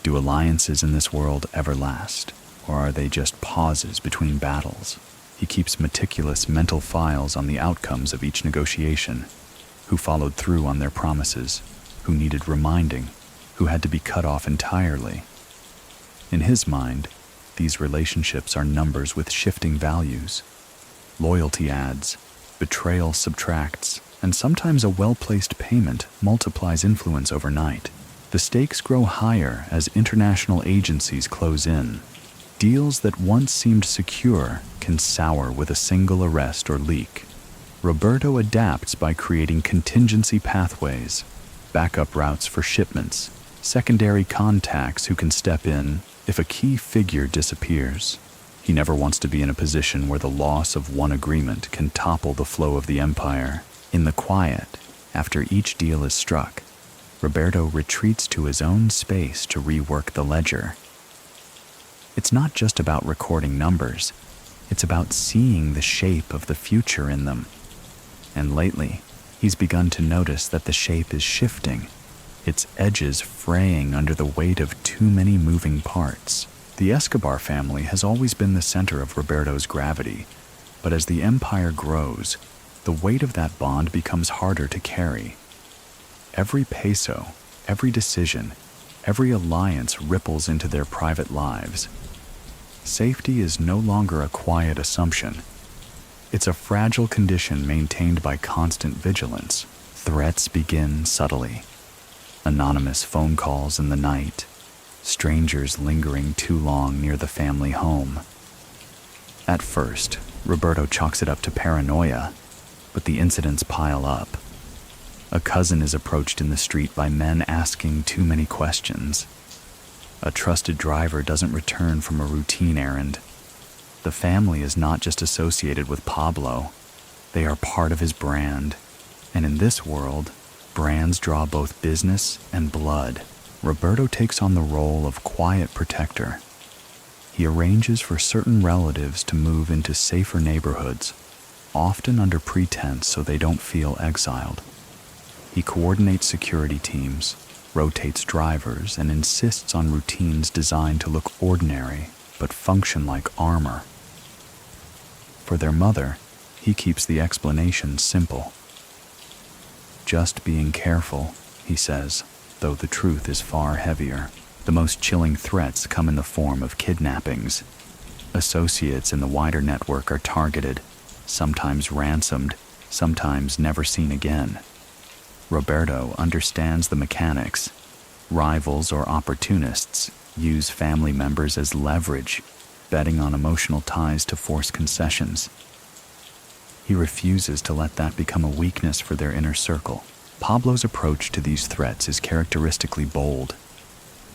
Do alliances in this world ever last, or are they just pauses between battles? He keeps meticulous mental files on the outcomes of each negotiation, who followed through on their promises, who needed reminding, who had to be cut off entirely. In his mind, these relationships are numbers with shifting values. Loyalty adds, betrayal subtracts, and sometimes a well-placed payment multiplies influence overnight. The stakes grow higher as international agencies close in. Deals that once seemed secure can sour with a single arrest or leak. Roberto adapts by creating contingency pathways, backup routes for shipments, secondary contacts who can step in if a key figure disappears. He never wants to be in a position where the loss of one agreement can topple the flow of the empire. In the quiet, after each deal is struck, Roberto retreats to his own space to rework the ledger. It's not just about recording numbers, it's about seeing the shape of the future in them. And lately, he's begun to notice that the shape is shifting, its edges fraying under the weight of too many moving parts. The Escobar family has always been the center of Roberto's gravity, but as the empire grows, the weight of that bond becomes harder to carry. Every peso, every decision, every alliance ripples into their private lives. Safety is no longer a quiet assumption. It's a fragile condition maintained by constant vigilance. Threats begin subtly. Anonymous phone calls in the night, strangers lingering too long near the family home. At first, Roberto chalks it up to paranoia, but the incidents pile up. A cousin is approached in the street by men asking too many questions. A trusted driver doesn't return from a routine errand. The family is not just associated with Pablo, they are part of his brand. And in this world, brands draw both business and blood. Roberto takes on the role of quiet protector. He arranges for certain relatives to move into safer neighborhoods, often under pretense so they don't feel exiled. He coordinates security teams, rotates drivers, and insists on routines designed to look ordinary but function like armor. For their mother, he keeps the explanation simple. Just being careful, he says, though the truth is far heavier. The most chilling threats come in the form of kidnappings. Associates in the wider network are targeted, sometimes ransomed, sometimes never seen again. Roberto understands the mechanics. Rivals or opportunists use family members as leverage, betting on emotional ties to force concessions. He refuses to let that become a weakness for their inner circle. Pablo's approach to these threats is characteristically bold.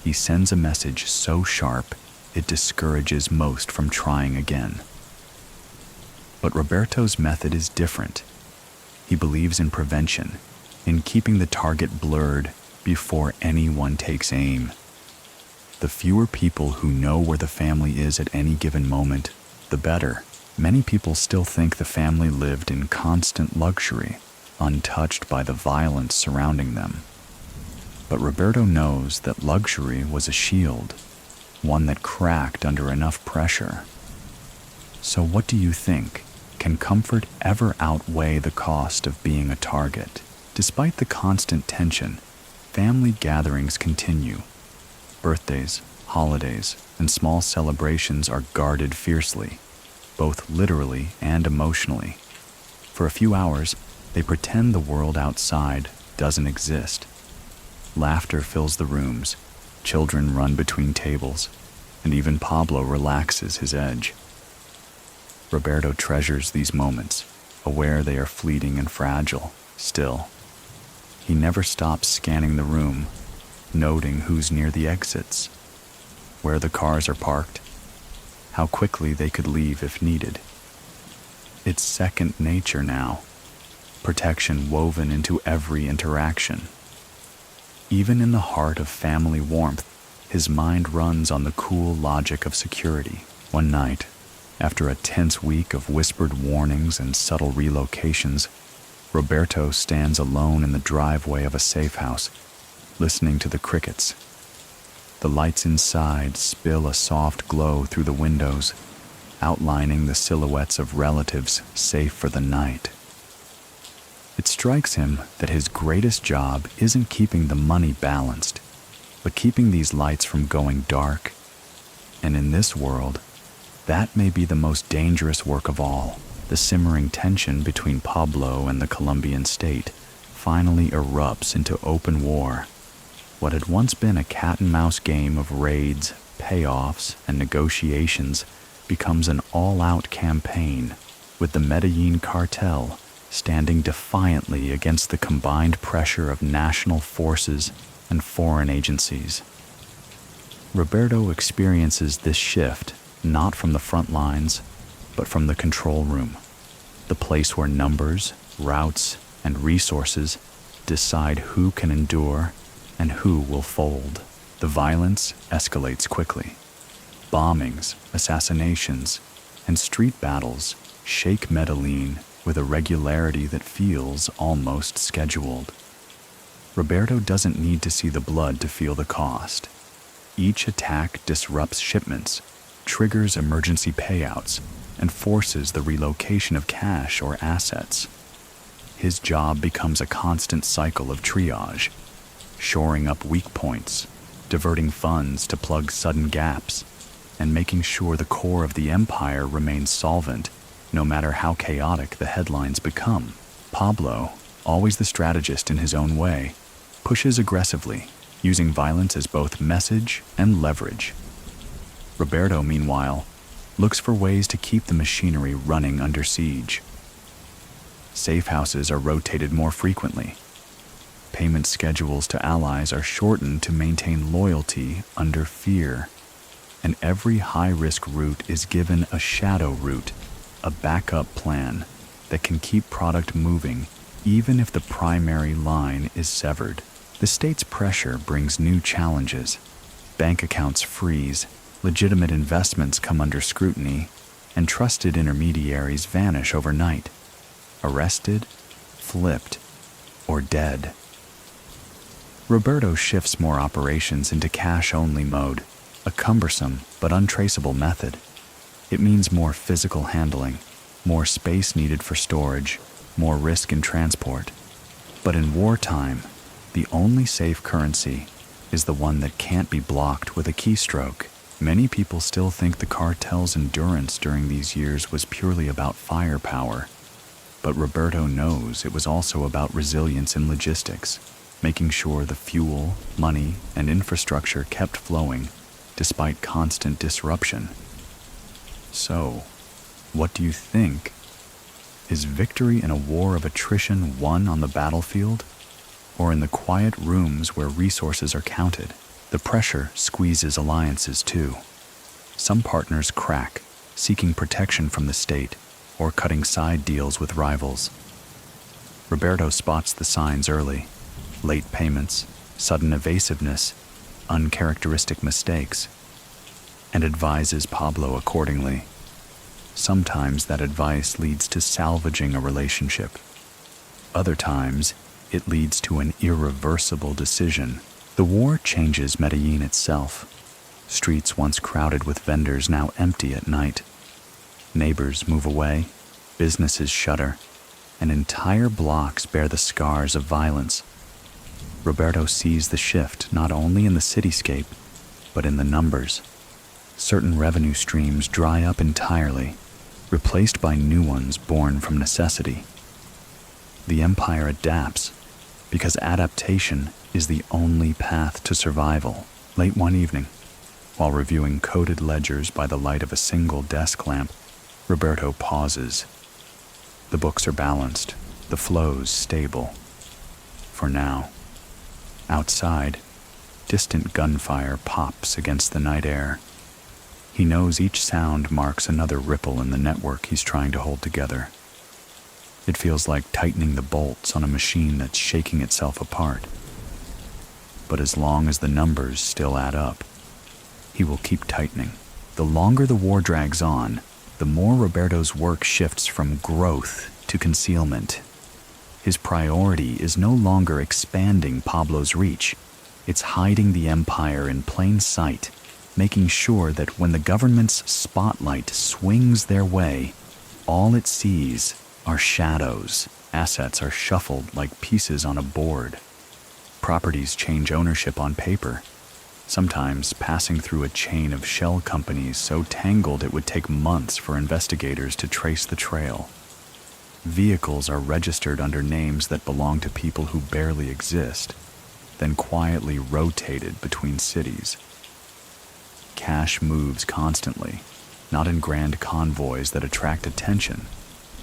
He sends a message so sharp it discourages most from trying again. But Roberto's method is different. He believes in prevention, in keeping the target blurred before anyone takes aim. The fewer people who know where the family is at any given moment, the better. Many people still think the family lived in constant luxury, untouched by the violence surrounding them. But Roberto knows that luxury was a shield, one that cracked under enough pressure. So what do you think? Can comfort ever outweigh the cost of being a target? Despite the constant tension, family gatherings continue. Birthdays, holidays, and small celebrations are guarded fiercely, both literally and emotionally. For a few hours, they pretend the world outside doesn't exist. Laughter fills the rooms, children run between tables, and even Pablo relaxes his edge. Roberto treasures these moments, aware they are fleeting and fragile. Still, he never stops scanning the room, noting who's near the exits, where the cars are parked, how quickly they could leave if needed. It's second nature now, protection woven into every interaction. Even in the heart of family warmth, his mind runs on the cool logic of security. One night, after a tense week of whispered warnings and subtle relocations, Roberto stands alone in the driveway of a safe house, listening to the crickets. The lights inside spill a soft glow through the windows, outlining the silhouettes of relatives safe for the night. It strikes him that his greatest job isn't keeping the money balanced, but keeping these lights from going dark. And in this world, that may be the most dangerous work of all. The simmering tension between Pablo and the Colombian state finally erupts into open war. What had once been a cat-and-mouse game of raids, payoffs, and negotiations becomes an all-out campaign, with the Medellin cartel standing defiantly against the combined pressure of national forces and foreign agencies. Roberto experiences this shift not from the front lines, but from the control room, the place where numbers, routes, and resources decide who can endure and who will fold. The violence escalates quickly. Bombings, assassinations, and street battles shake Medellin with a regularity that feels almost scheduled. Roberto doesn't need to see the blood to feel the cost. Each attack disrupts shipments, triggers emergency payouts, and forces the relocation of cash or assets. His job becomes a constant cycle of triage, shoring up weak points, diverting funds to plug sudden gaps, and making sure the core of the empire remains solvent, no matter how chaotic the headlines become. Pablo, always the strategist in his own way, pushes aggressively, using violence as both message and leverage. Roberto, meanwhile, looks for ways to keep the machinery running under siege. Safe houses are rotated more frequently. Payment schedules to allies are shortened to maintain loyalty under fear. And every high-risk route is given a shadow route, a backup plan that can keep product moving even if the primary line is severed. The state's pressure brings new challenges. Bank accounts freeze, legitimate investments come under scrutiny, and trusted intermediaries vanish overnight. Arrested, flipped, or dead. Roberto shifts more operations into cash-only mode, a cumbersome but untraceable method. It means more physical handling, more space needed for storage, more risk in transport. But in wartime, the only safe currency is the one that can't be blocked with a keystroke. Many people still think the cartel's endurance during these years was purely about firepower, but Roberto knows it was also about resilience in logistics, making sure the fuel, money, and infrastructure kept flowing despite constant disruption. So, what do you think? Is victory in a war of attrition won on the battlefield, or in the quiet rooms where resources are counted? The pressure squeezes alliances too. Some partners crack, seeking protection from the state or cutting side deals with rivals. Roberto spots the signs early: late payments, sudden evasiveness, uncharacteristic mistakes, and advises Pablo accordingly. Sometimes that advice leads to salvaging a relationship. Other times, it leads to an irreversible decision. The war changes Medellin itself. Streets once crowded with vendors now empty at night. Neighbors move away, businesses shutter, and entire blocks bear the scars of violence. Roberto sees the shift not only in the cityscape, but in the numbers. Certain revenue streams dry up entirely, replaced by new ones born from necessity. The empire adapts, because adaptation is the only path to survival. Late one evening, while reviewing coded ledgers by the light of a single desk lamp, Roberto pauses. The books are balanced, the flows stable. For now. Outside, distant gunfire pops against the night air. He knows each sound marks another ripple in the network he's trying to hold together. It feels like tightening the bolts on a machine that's shaking itself apart. But as long as the numbers still add up, he will keep tightening. The longer the war drags on, the more Roberto's work shifts from growth to concealment. His priority is no longer expanding Pablo's reach. It's hiding the empire in plain sight, making sure that when the government's spotlight swings their way, all it sees are shadows. Assets are shuffled like pieces on a board. Properties change ownership on paper, sometimes passing through a chain of shell companies so tangled it would take months for investigators to trace the trail. Vehicles are registered under names that belong to people who barely exist, then quietly rotated between cities. Cash moves constantly, not in grand convoys that attract attention,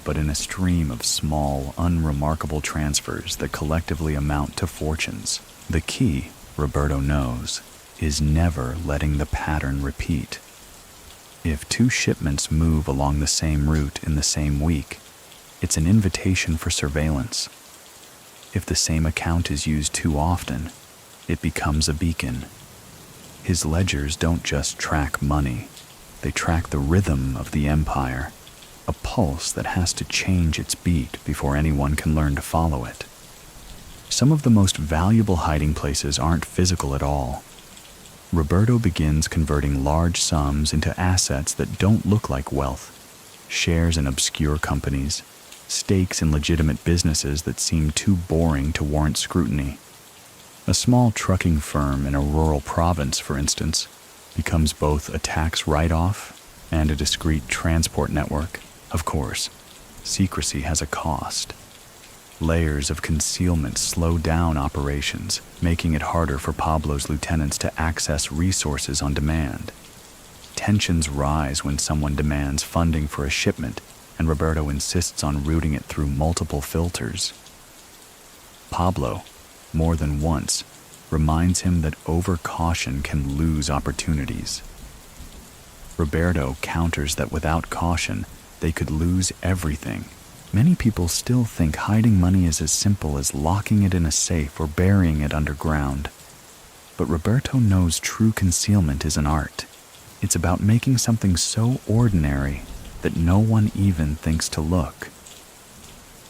but in a stream of small, unremarkable transfers that collectively amount to fortunes. The key, Roberto knows, is never letting the pattern repeat. If two shipments move along the same route in the same week, it's an invitation for surveillance. If the same account is used too often, it becomes a beacon. His ledgers don't just track money, they track the rhythm of the empire, a pulse that has to change its beat before anyone can learn to follow it. Some of the most valuable hiding places aren't physical at all. Roberto begins converting large sums into assets that don't look like wealth: shares in obscure companies, stakes in legitimate businesses that seem too boring to warrant scrutiny. A small trucking firm in a rural province, for instance, becomes both a tax write-off and a discreet transport network. Of course, secrecy has a cost. Layers of concealment slow down operations, making it harder for Pablo's lieutenants to access resources on demand. Tensions rise when someone demands funding for a shipment, and Roberto insists on routing it through multiple filters. Pablo, more than once, reminds him that overcaution can lose opportunities. Roberto counters that without caution, they could lose everything. Many people still think hiding money is as simple as locking it in a safe or burying it underground. But Roberto knows true concealment is an art. It's about making something so ordinary that no one even thinks to look.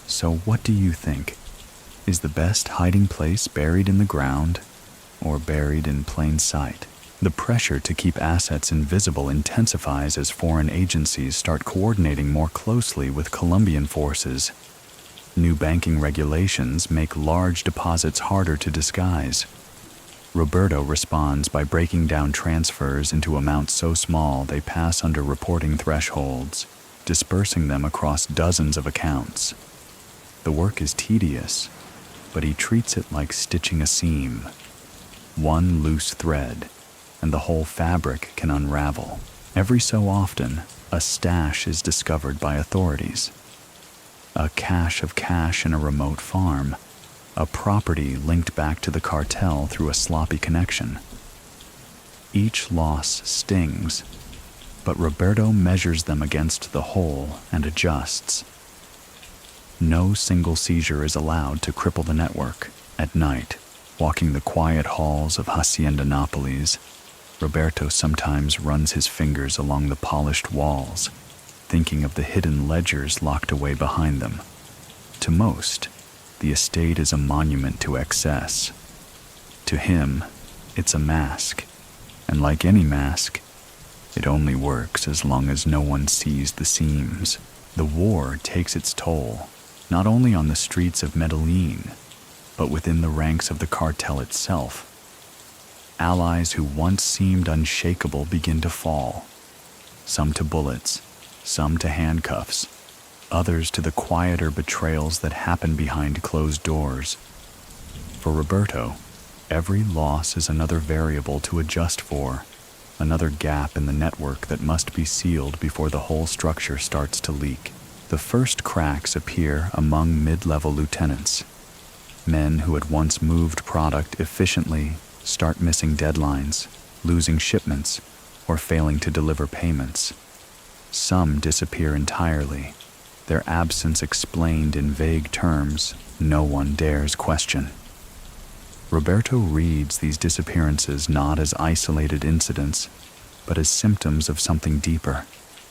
So what do you think? Is the best hiding place buried in the ground or buried in plain sight? The pressure to keep assets invisible intensifies as foreign agencies start coordinating more closely with Colombian forces. New banking regulations make large deposits harder to disguise. Roberto responds by breaking down transfers into amounts so small they pass under reporting thresholds, dispersing them across dozens of accounts. The work is tedious, but he treats it like stitching a seam. One loose thread, and the whole fabric can unravel. Every so often, a stash is discovered by authorities. A cache of cash in a remote farm, a property linked back to the cartel through a sloppy connection. Each loss stings, but Roberto measures them against the whole and adjusts. No single seizure is allowed to cripple the network. At night, walking the quiet halls of Hacienda Nápoles, Roberto sometimes runs his fingers along the polished walls, thinking of the hidden ledgers locked away behind them. To most, the estate is a monument to excess. To him, it's a mask, and like any mask, it only works as long as no one sees the seams. The war takes its toll, not only on the streets of Medellin, but within the ranks of the cartel itself. Allies who once seemed unshakable begin to fall, some to bullets, some to handcuffs, others to the quieter betrayals that happen behind closed doors. For Roberto, every loss is another variable to adjust for, another gap in the network that must be sealed before the whole structure starts to leak. The first cracks appear among mid-level lieutenants. Men who had once moved product efficiently start missing deadlines, losing shipments, or failing to deliver payments. Some disappear entirely, their absence explained in vague terms no one dares question. Roberto reads these disappearances not as isolated incidents, but as symptoms of something deeper,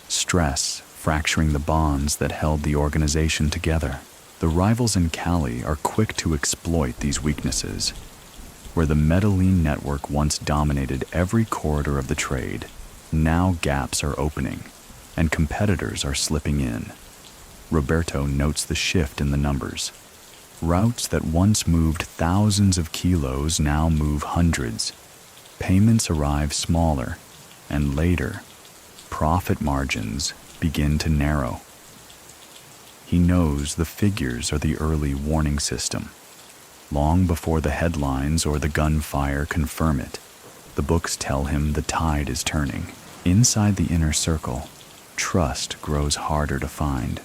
stress fracturing the bonds that held the organization together. The rivals in Cali are quick to exploit these weaknesses. Where the Medellin network once dominated every corridor of the trade, now gaps are opening, and competitors are slipping in. Roberto notes the shift in the numbers. Routes that once moved thousands of kilos now move hundreds. Payments arrive smaller, and later, profit margins begin to narrow. He knows the figures are the early warning system. Long before the headlines or the gunfire confirm it, the books tell him the tide is turning. Inside the inner circle, trust grows harder to find.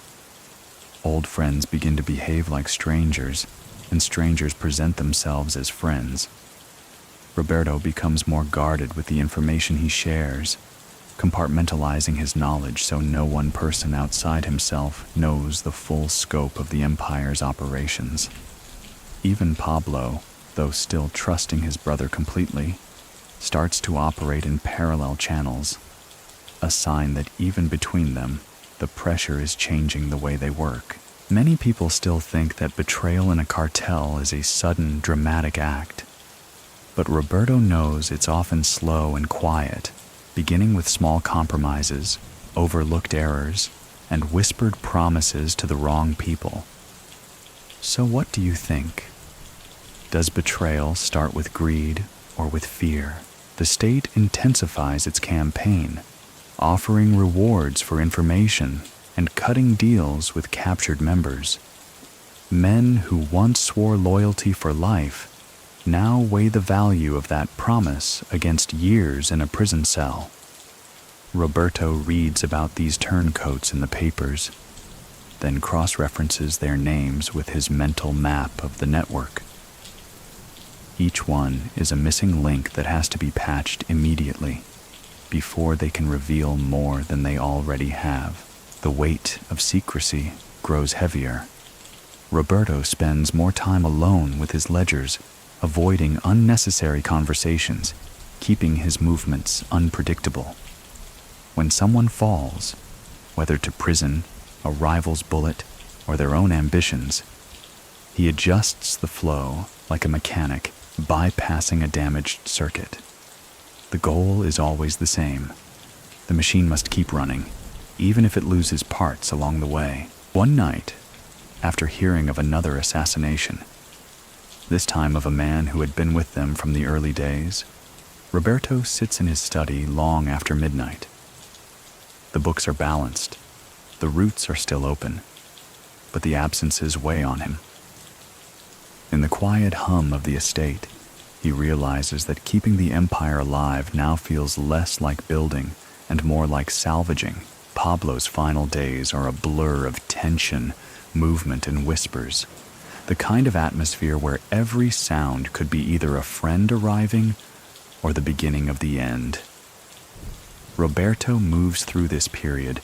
Old friends begin to behave like strangers, and strangers present themselves as friends. Roberto becomes more guarded with the information he shares, compartmentalizing his knowledge so no one person outside himself knows the full scope of the empire's operations. Even Pablo, though still trusting his brother completely, starts to operate in parallel channels, a sign that even between them, the pressure is changing the way they work. Many people still think that betrayal in a cartel is a sudden, dramatic act, but Roberto knows it's often slow and quiet, beginning with small compromises, overlooked errors, and whispered promises to the wrong people. So what do you think? Does betrayal start with greed or with fear? The state intensifies its campaign, offering rewards for information and cutting deals with captured members. Men who once swore loyalty for life now weigh the value of that promise against years in a prison cell. Roberto reads about these turncoats in the papers, then cross-references their names with his mental map of the network. Each one is a missing link that has to be patched immediately, before they can reveal more than they already have. The weight of secrecy grows heavier. Roberto spends more time alone with his ledgers, avoiding unnecessary conversations, keeping his movements unpredictable. When someone falls, whether to prison, a rival's bullet, or their own ambitions, he adjusts the flow like a mechanic, bypassing a damaged circuit. The goal is always the same. The machine must keep running, even if it loses parts along the way. One night, after hearing of another assassination, this time of a man who had been with them from the early days. Roberto sits in his study long after midnight. The books are balanced, the roots are still open, but the absences weigh on him. In the quiet hum of the estate, he realizes that keeping the empire alive now feels less like building and more like salvaging. Pablo's final days are a blur of tension, movement, and whispers, the kind of atmosphere where every sound could be either a friend arriving or the beginning of the end. Roberto moves through this period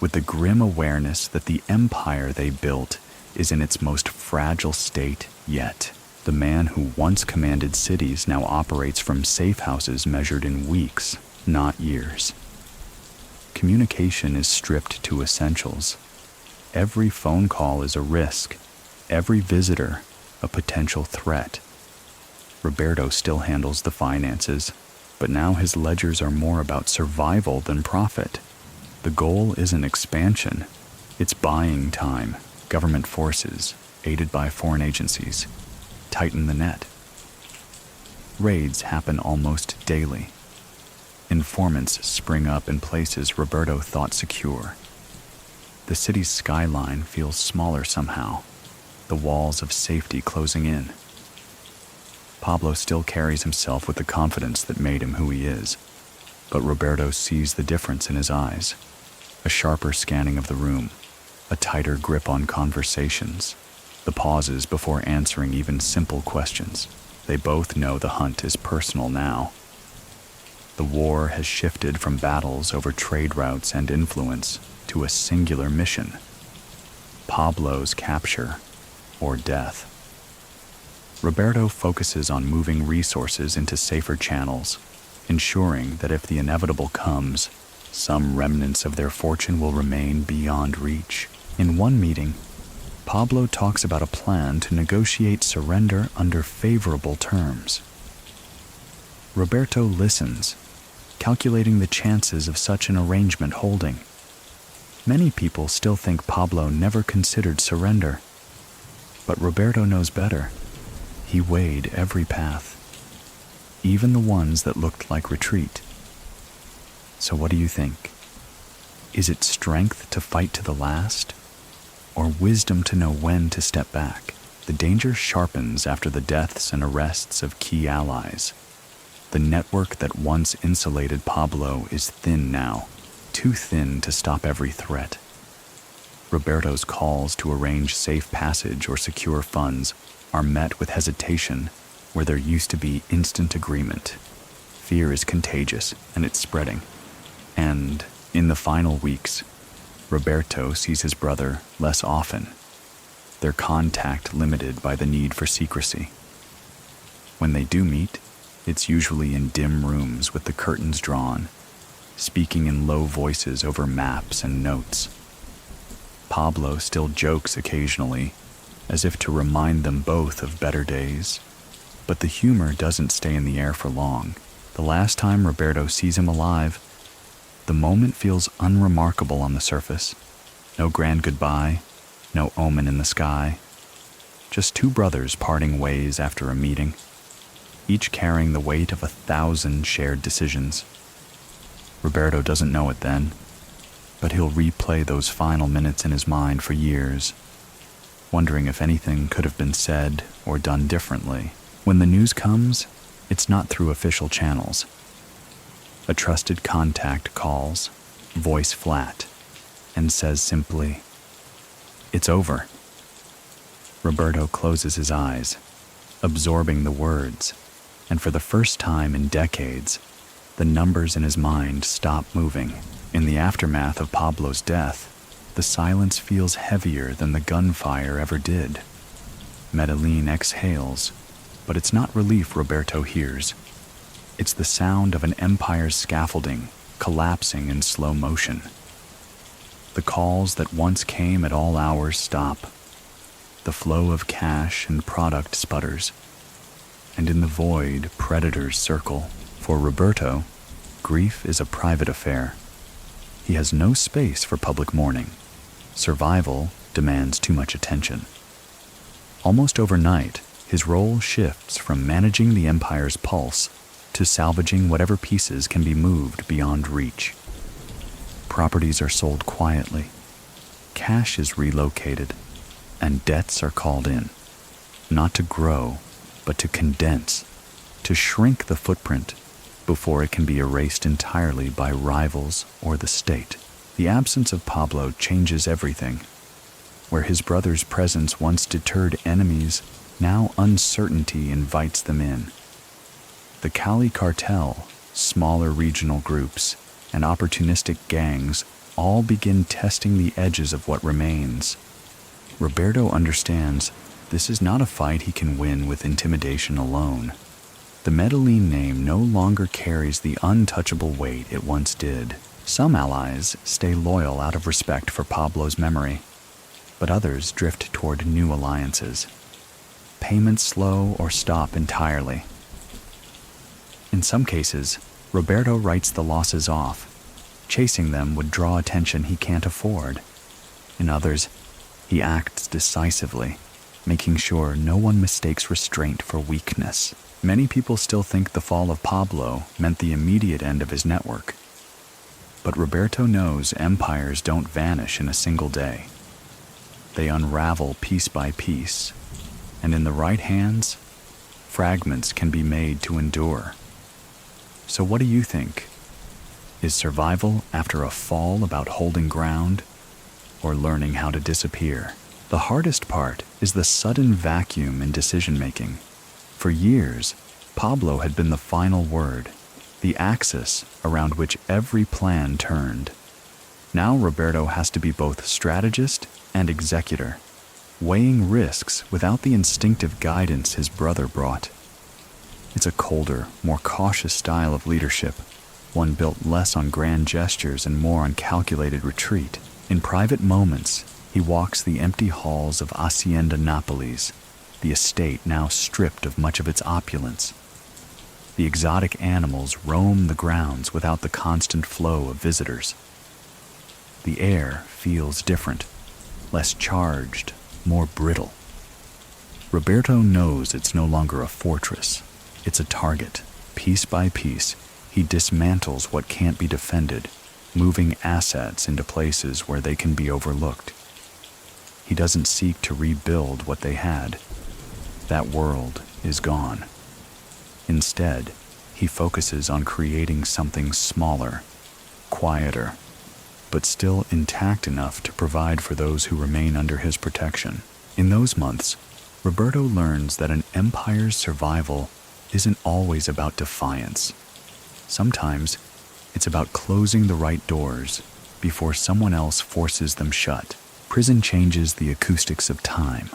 with the grim awareness that the empire they built is in its most fragile state yet. The man who once commanded cities now operates from safe houses measured in weeks, not years. Communication is stripped to essentials. Every phone call is a risk, every visitor a potential threat. Roberto still handles the finances, but now his ledgers are more about survival than profit. The goal isn't expansion, it's buying time. Government forces, aided by foreign agencies, tighten the net. Raids happen almost daily. Informants spring up in places Roberto thought secure. The city's skyline feels smaller somehow, the walls of safety closing in. Pablo still carries himself with the confidence that made him who he is, but Roberto sees the difference in his eyes, a sharper scanning of the room, a tighter grip on conversations, the pauses before answering even simple questions. They both know the hunt is personal now. The war has shifted from battles over trade routes and influence to a singular mission: Pablo's capture or death. Roberto focuses on moving resources into safer channels, ensuring that if the inevitable comes, some remnants of their fortune will remain beyond reach. In one meeting, Pablo talks about a plan to negotiate surrender under favorable terms. Roberto listens, calculating the chances of such an arrangement holding. Many people still think Pablo never considered surrender, but Roberto knows better. He weighed every path, even the ones that looked like retreat. So what do you think? Is it strength to fight to the last, or wisdom to know when to step back? The danger sharpens after the deaths and arrests of key allies. The network that once insulated Pablo is thin now, too thin to stop every threat. Roberto's calls to arrange safe passage or secure funds are met with hesitation where there used to be instant agreement. Fear is contagious, and it's spreading. And in the final weeks, Roberto sees his brother less often, their contact limited by the need for secrecy. When they do meet, it's usually in dim rooms with the curtains drawn, speaking in low voices over maps and notes. Pablo still jokes occasionally, as if to remind them both of better days, but the humor doesn't stay in the air for long. The last time Roberto sees him alive, the moment feels unremarkable on the surface. No grand goodbye, no omen in the sky. Just two brothers parting ways after a meeting, each carrying the weight of 1,000 shared decisions. Roberto doesn't know it then, but he'll replay those final minutes in his mind for years, wondering if anything could have been said or done differently. When the news comes, it's not through official channels. A trusted contact calls, voice flat, and says simply, "It's over." Roberto closes his eyes, absorbing the words, and for the first time in decades, the numbers in his mind stop moving. In the aftermath of Pablo's death, the silence feels heavier than the gunfire ever did. Medellin exhales, but it's not relief Roberto hears. It's the sound of an empire's scaffolding collapsing in slow motion. The calls that once came at all hours stop. The flow of cash and product sputters, and in the void, predators circle. For Roberto, grief is a private affair. He has no space for public mourning. Survival demands too much attention. Almost overnight, His role shifts from managing the empire's pulse to salvaging whatever pieces can be moved beyond reach. Properties are sold quietly, cash is relocated, and debts are called in, not to grow, but to condense, to shrink the footprint before it can be erased entirely by rivals or the state. The absence of Pablo changes everything. Where his brother's presence once deterred enemies, now uncertainty invites them in. The Cali cartel, smaller regional groups, and opportunistic gangs all begin testing the edges of what remains. Roberto understands this is not a fight he can win with intimidation alone. The Medellin name no longer carries the untouchable weight it once did. Some allies stay loyal out of respect for Pablo's memory, but others drift toward new alliances. Payments slow or stop entirely. In some cases, Roberto writes the losses off. Chasing them would draw attention he can't afford. In others, he acts decisively, making sure no one mistakes restraint for weakness. Many people still think the fall of Pablo meant the immediate end of his network. But Roberto knows empires don't vanish in a single day. They unravel piece by piece, and in the right hands, fragments can be made to endure. So what do you think? Is survival after a fall about holding ground, or learning how to disappear? The hardest part is the sudden vacuum in decision-making. For years, Pablo had been the final word, the axis around which every plan turned. Now Roberto has to be both strategist and executor, weighing risks without the instinctive guidance his brother brought. It's a colder, more cautious style of leadership, one built less on grand gestures and more on calculated retreat. In private moments, he walks the empty halls of Hacienda Nápoles, the estate now stripped of much of its opulence. The exotic animals roam the grounds without the constant flow of visitors. The air feels different, less charged, more brittle. Roberto knows it's no longer a fortress, it's a target. Piece by piece, he dismantles what can't be defended, moving assets into places where they can be overlooked. He doesn't seek to rebuild what they had. That world is gone. Instead, he focuses on creating something smaller, quieter, but still intact enough to provide for those who remain under his protection. In those months, Roberto learns that an empire's survival isn't always about defiance. Sometimes, it's about closing the right doors before someone else forces them shut. Prison changes the acoustics of time.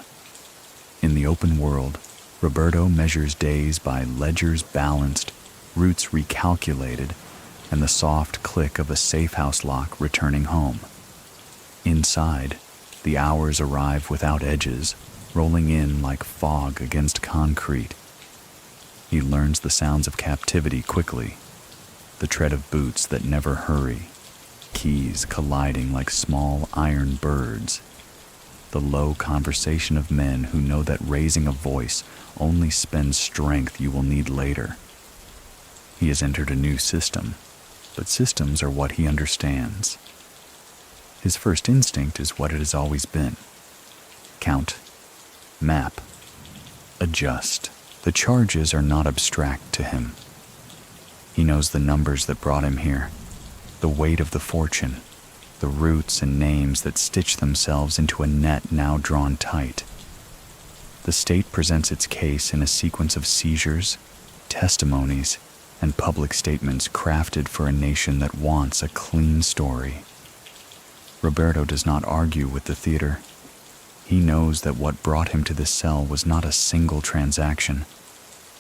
In the open world, Roberto measures days by ledgers balanced, routes recalculated, and the soft click of a safe house lock returning home. Inside, the hours arrive without edges, rolling in like fog against concrete. He learns the sounds of captivity quickly, the tread of boots that never hurry, keys colliding like small iron birds, the low conversation of men who know that raising a voice only spends strength you will need later. He has entered a new system, but systems are what he understands. His first instinct is what it has always been. Count, map, adjust. The charges are not abstract to him. He knows the numbers that brought him here, the weight of the fortune, the roots and names that stitch themselves into a net now drawn tight. The state presents its case in a sequence of seizures, testimonies, and public statements crafted for a nation that wants a clean story. Roberto does not argue with the theater. He knows that what brought him to this cell was not a single transaction,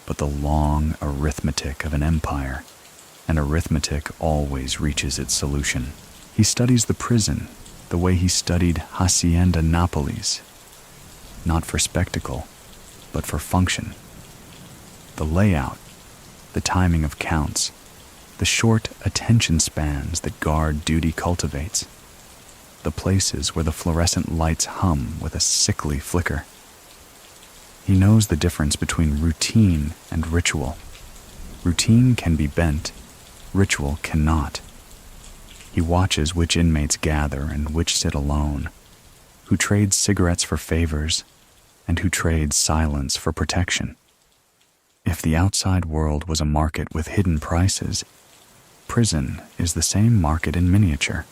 but the long arithmetic of an empire, and arithmetic always reaches its solution. He studies the prison the way he studied Hacienda Nápoles, not for spectacle, but for function. The layout, the timing of counts, the short attention spans that guard duty cultivates, the places where the fluorescent lights hum with a sickly flicker. He knows the difference between routine and ritual. Routine can be bent, ritual cannot. He watches which inmates gather and which sit alone, who trades cigarettes for favors, and who trades silence for protection. If the outside world was a market with hidden prices, prison is the same market in miniature.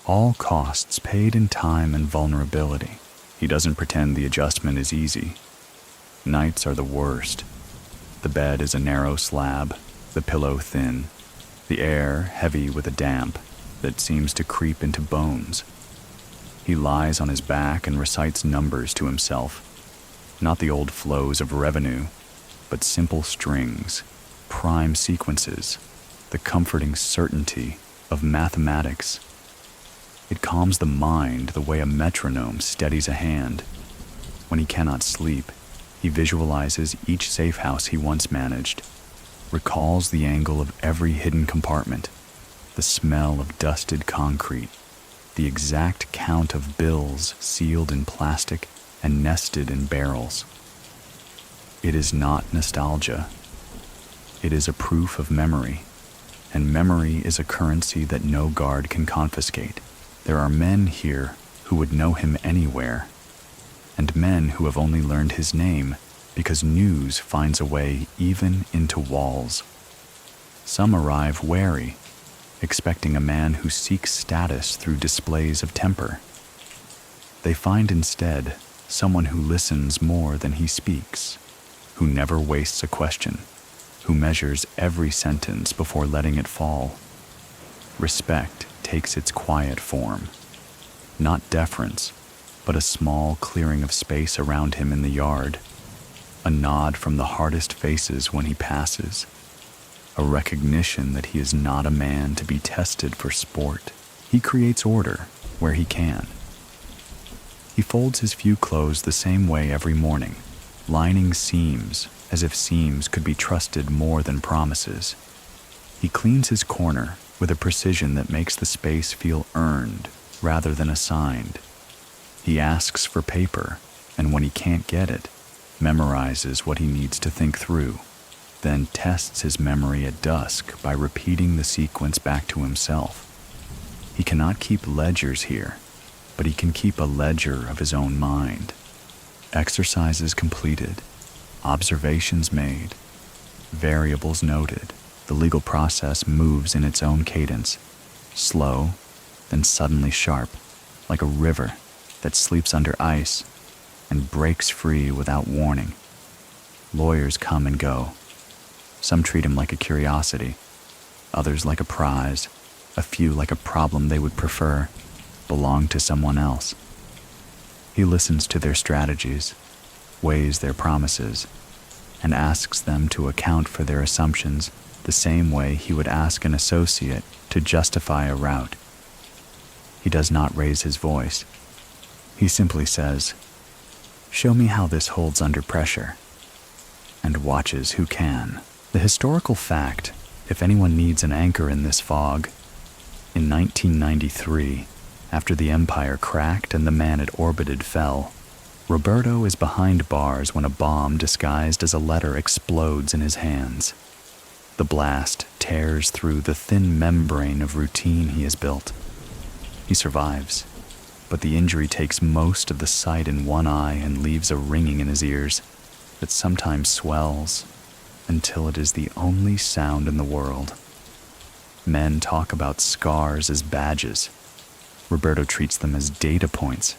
All costs paid in time and vulnerability. He doesn't pretend the adjustment is easy. Nights are the worst. The bed is a narrow slab, the pillow thin, the air heavy with a damp that seems to creep into bones. He lies on his back and recites numbers to himself, not the old flows of revenue, but simple strings, prime sequences, the comforting certainty of mathematics. It calms the mind the way a metronome steadies a hand. When he cannot sleep, he visualizes each safe house he once managed, recalls the angle of every hidden compartment, the smell of dusted concrete, the exact count of bills sealed in plastic and nested in barrels. It is not nostalgia. It is a proof of memory, and memory is a currency that no guard can confiscate. There are men here who would know him anywhere, and men who have only learned his name because news finds a way even into walls. Some arrive wary, expecting a man who seeks status through displays of temper. They find instead someone who listens more than he speaks, who never wastes a question, who measures every sentence before letting it fall. Respect takes its quiet form, not deference, but a small clearing of space around him in the yard, a nod from the hardest faces when he passes, a recognition that he is not a man to be tested for sport. He creates order where he can. He folds his few clothes the same way every morning, lining seams as if seams could be trusted more than promises. He cleans his corner with a precision that makes the space feel earned rather than assigned. He asks for paper, and when he can't get it, memorizes what he needs to think through, then tests his memory at dusk by repeating the sequence back to himself. He cannot keep ledgers here, but he can keep a ledger of his own mind. Exercises completed, observations made, variables noted. The legal process moves in its own cadence, slow, then suddenly sharp, like a river that sleeps under ice and breaks free without warning. Lawyers come and go. Some treat him like a curiosity, others like a prize, a few like a problem they would prefer belonged to someone else. He listens to their strategies, weighs their promises, and asks them to account for their assumptions the same way he would ask an associate to justify a route. He does not raise his voice. He simply says, "Show me how this holds under pressure," and watches who can. The historical fact, if anyone needs an anchor in this fog, in 1993, after the empire cracked and the man it orbited fell, Roberto is behind bars when a bomb disguised as a letter explodes in his hands. The blast tears through the thin membrane of routine he has built. He survives, but the injury takes most of the sight in one eye and leaves a ringing in his ears that sometimes swells until it is the only sound in the world. Men talk about scars as badges. Roberto treats them as data points.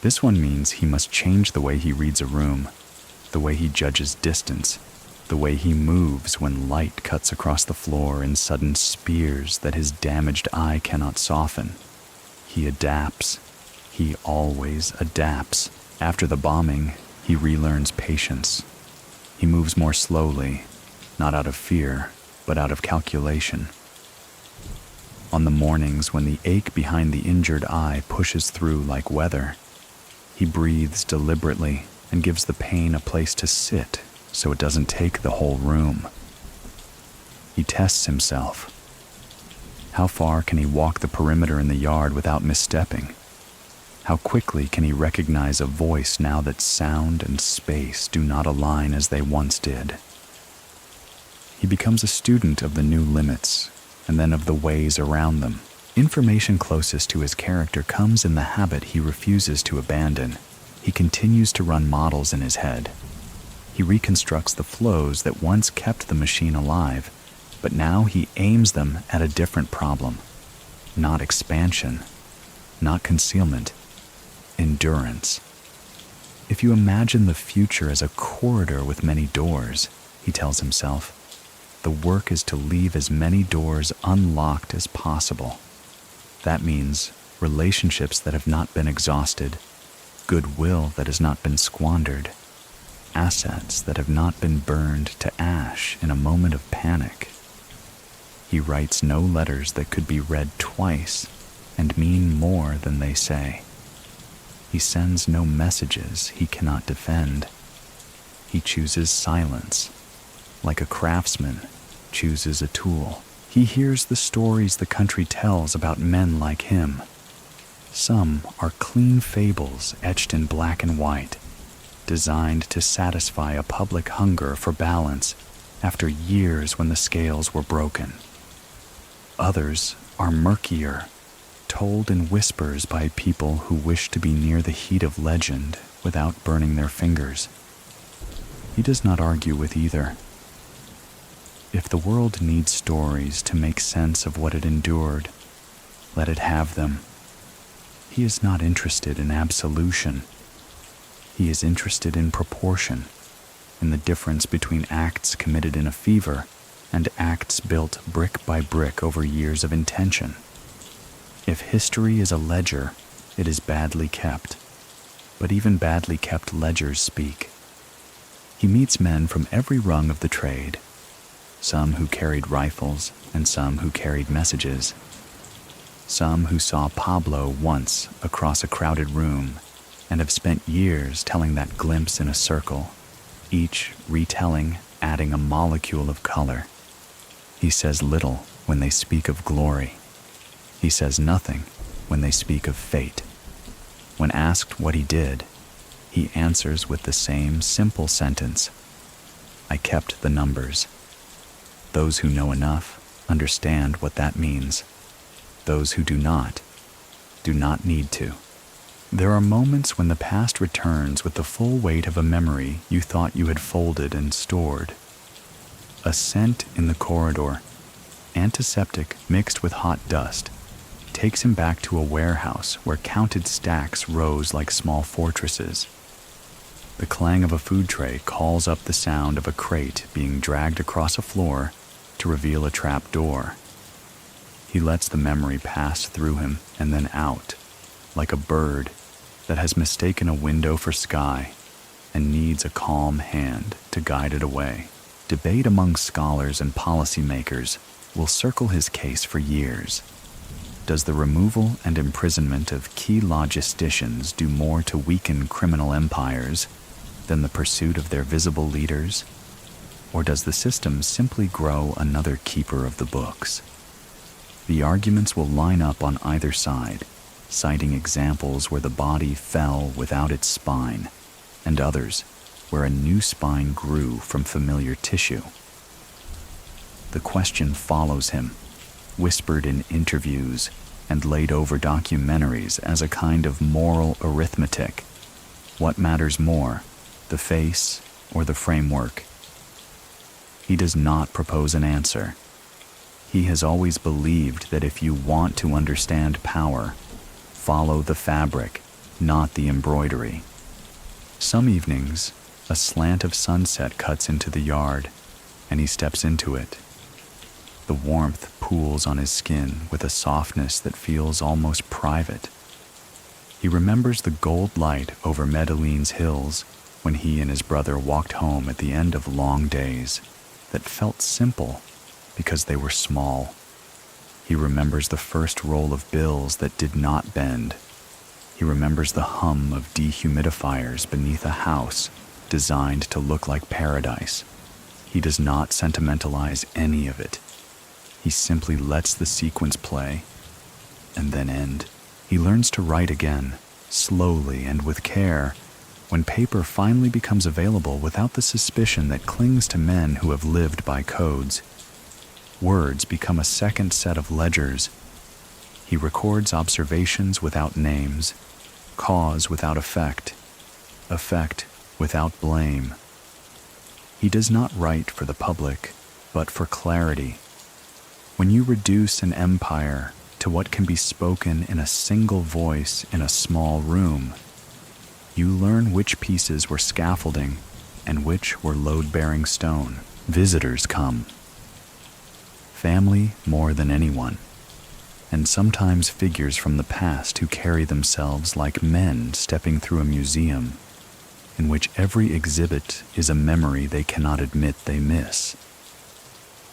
This one means he must change the way he reads a room, the way he judges distance, the way he moves when light cuts across the floor in sudden spears that his damaged eye cannot soften. He adapts. He always adapts. After the bombing, he relearns patience. He moves more slowly, not out of fear, but out of calculation. On the mornings when the ache behind the injured eye pushes through like weather, he breathes deliberately and gives the pain a place to sit so it doesn't take the whole room. He tests himself. How far can he walk the perimeter in the yard without misstepping? How quickly can he recognize a voice now that sound and space do not align as they once did? He becomes a student of the new limits, and then of the ways around them. Information closest to his character comes in the habit he refuses to abandon. He continues to run models in his head. He reconstructs the flows that once kept the machine alive, but now he aims them at a different problem. Not expansion, not concealment, endurance. If you imagine the future as a corridor with many doors, he tells himself, the work is to leave as many doors unlocked as possible. That means relationships that have not been exhausted, goodwill that has not been squandered, assets that have not been burned to ash in a moment of panic. He writes no letters that could be read twice and mean more than they say. He sends no messages he cannot defend. He chooses silence, like a craftsman chooses a tool. He hears the stories the country tells about men like him. Some are clean fables etched in black and white, designed to satisfy a public hunger for balance after years when the scales were broken. Others are murkier, told in whispers by people who wish to be near the heat of legend without burning their fingers. He does not argue with either. If the world needs stories to make sense of what it endured, let it have them. He is not interested in absolution. He is interested in proportion, in the difference between acts committed in a fever and acts built brick by brick over years of intention. If history is a ledger, it is badly kept, but even badly kept ledgers speak. He meets men from every rung of the trade, some who carried rifles and some who carried messages, some who saw Pablo once across a crowded room and have spent years telling that glimpse in a circle, each retelling, adding a molecule of color. He says little when they speak of glory. He says nothing when they speak of fate. When asked what he did, he answers with the same simple sentence, I kept the numbers. Those who know enough understand what that means. Those who do not need to. There are moments when the past returns with the full weight of a memory you thought you had folded and stored. A scent in the corridor, antiseptic mixed with hot dust, takes him back to a warehouse where counted stacks rose like small fortresses. The clang of a food tray calls up the sound of a crate being dragged across a floor to reveal a trap door. He lets the memory pass through him and then out, like a bird that has mistaken a window for sky and needs a calm hand to guide it away. Debate among scholars and policymakers will circle his case for years. Does the removal and imprisonment of key logisticians do more to weaken criminal empires than the pursuit of their visible leaders? Or does the system simply grow another keeper of the books? The arguments will line up on either side, citing examples where the body fell without its spine, and others where a new spine grew from familiar tissue. The question follows him, whispered in interviews and laid over documentaries as a kind of moral arithmetic. What matters more, the face or the framework? He does not propose an answer. He has always believed that if you want to understand power, follow the fabric, not the embroidery. Some evenings, a slant of sunset cuts into the yard, and he steps into it. The warmth pools on his skin with a softness that feels almost private. He remembers the gold light over Medellin's hills when he and his brother walked home at the end of long days that felt simple because they were small. He remembers the first roll of bills that did not bend. He remembers the hum of dehumidifiers beneath a house designed to look like paradise. He does not sentimentalize any of it. He simply lets the sequence play and then end. He learns to write again, slowly and with care, when paper finally becomes available without the suspicion that clings to men who have lived by codes. Words become a second set of ledgers. He records observations without names, cause without effect without blame. He does not write for the public, but for clarity. When you reduce an empire to what can be spoken in a single voice in a small room, you learn which pieces were scaffolding and which were load-bearing stone. Visitors come. Family more than anyone, and sometimes figures from the past who carry themselves like men stepping through a museum in which every exhibit is a memory they cannot admit they miss.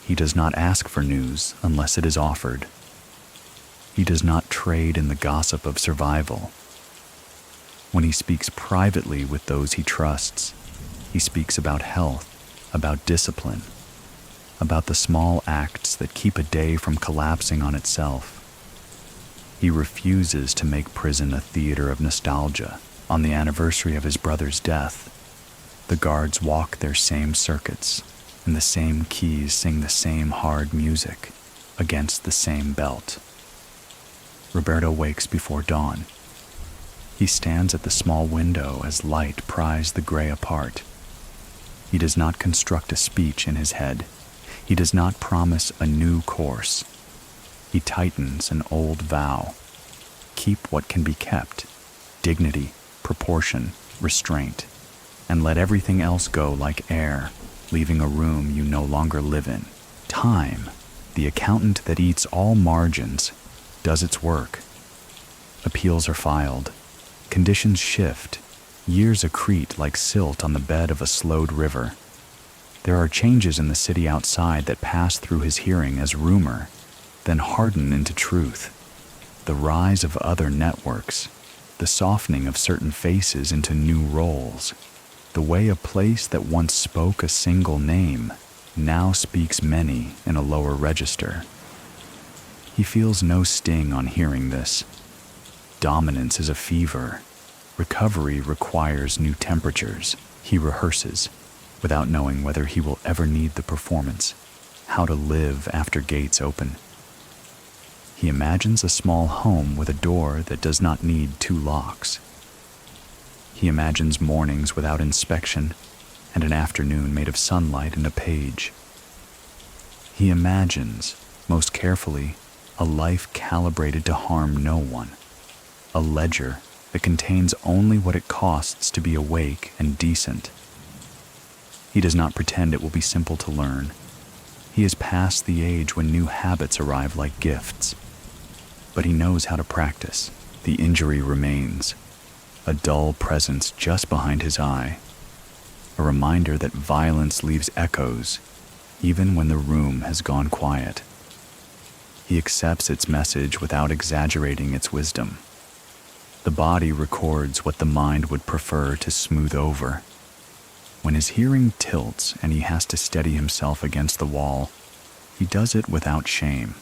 He does not ask for news unless it is offered. He does not trade in the gossip of survival. When he speaks privately with those he trusts, he speaks about health, about discipline, about the small acts that keep a day from collapsing on itself. He refuses to make prison a theater of nostalgia. On the anniversary of his brother's death, the guards walk their same circuits, and the same keys sing the same hard music against the same belt. Roberto wakes before dawn. He stands at the small window as light pries the gray apart. He does not construct a speech in his head. He does not promise a new course. He tightens an old vow. Keep what can be kept: dignity, proportion, restraint, and let everything else go like air, leaving a room you no longer live in. Time, the accountant that eats all margins, does its work. Appeals are filed. Conditions shift. Years accrete like silt on the bed of a slowed river. There are changes in the city outside that pass through his hearing as rumor, then harden into truth. The rise of other networks, the softening of certain faces into new roles, the way a place that once spoke a single name now speaks many in a lower register. He feels no sting on hearing this. Dominance is a fever. Recovery requires new temperatures. He rehearses, without knowing whether he will ever need the performance, how to live after gates open. He imagines a small home with a door that does not need 2 locks. He imagines mornings without inspection and an afternoon made of sunlight and a page. He imagines, most carefully, a life calibrated to harm no one, a ledger that contains only what it costs to be awake and decent. He does not pretend it will be simple to learn. He is past the age when new habits arrive like gifts. But he knows how to practice. The injury remains, a dull presence just behind his eye, a reminder that violence leaves echoes even when the room has gone quiet. He accepts its message without exaggerating its wisdom. The body records what the mind would prefer to smooth over. When his hearing tilts and he has to steady himself against the wall, he does it without shame.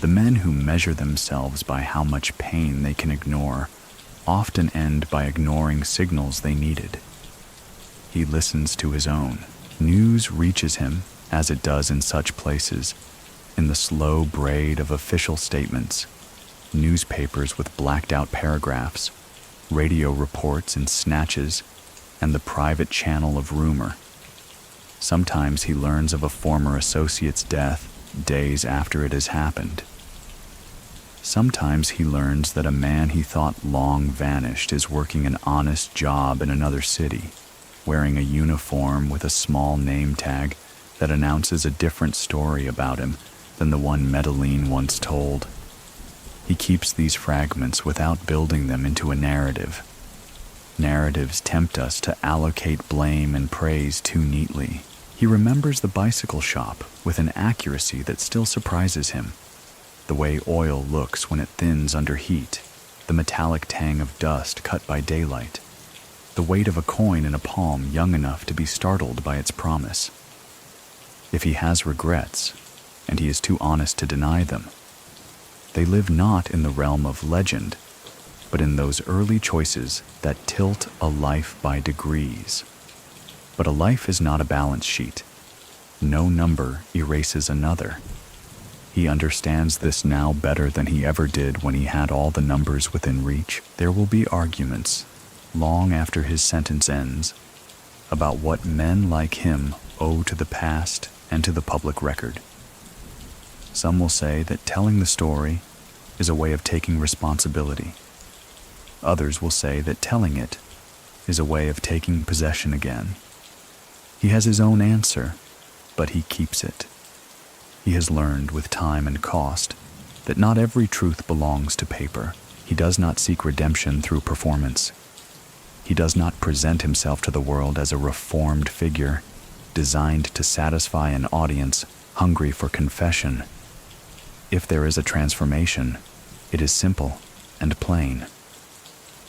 The men who measure themselves by how much pain they can ignore often end by ignoring signals they needed. He listens to his own. News reaches him, as it does in such places, in the slow braid of official statements, newspapers with blacked-out paragraphs, radio reports in snatches, and the private channel of rumor. Sometimes he learns of a former associate's death days after it has happened. Sometimes he learns that a man he thought long vanished is working an honest job in another city, wearing a uniform with a small name tag that announces a different story about him than the one Medellin once told. He keeps these fragments without building them into a narrative. Narratives tempt us to allocate blame and praise too neatly. He remembers the bicycle shop with an accuracy that still surprises him. The way oil looks when it thins under heat, the metallic tang of dust cut by daylight, the weight of a coin in a palm young enough to be startled by its promise. If he has regrets, and he is too honest to deny them, they live not in the realm of legend, but in those early choices that tilt a life by degrees. But a life is not a balance sheet. No number erases another. He understands this now better than he ever did when he had all the numbers within reach. There will be arguments, long after his sentence ends, about what men like him owe to the past and to the public record. Some will say that telling the story is a way of taking responsibility. Others will say that telling it is a way of taking possession again. He has his own answer, but he keeps it. He has learned with time and cost that not every truth belongs to paper. He does not seek redemption through performance. He does not present himself to the world as a reformed figure designed to satisfy an audience hungry for confession. If there is a transformation, it is simple and plain.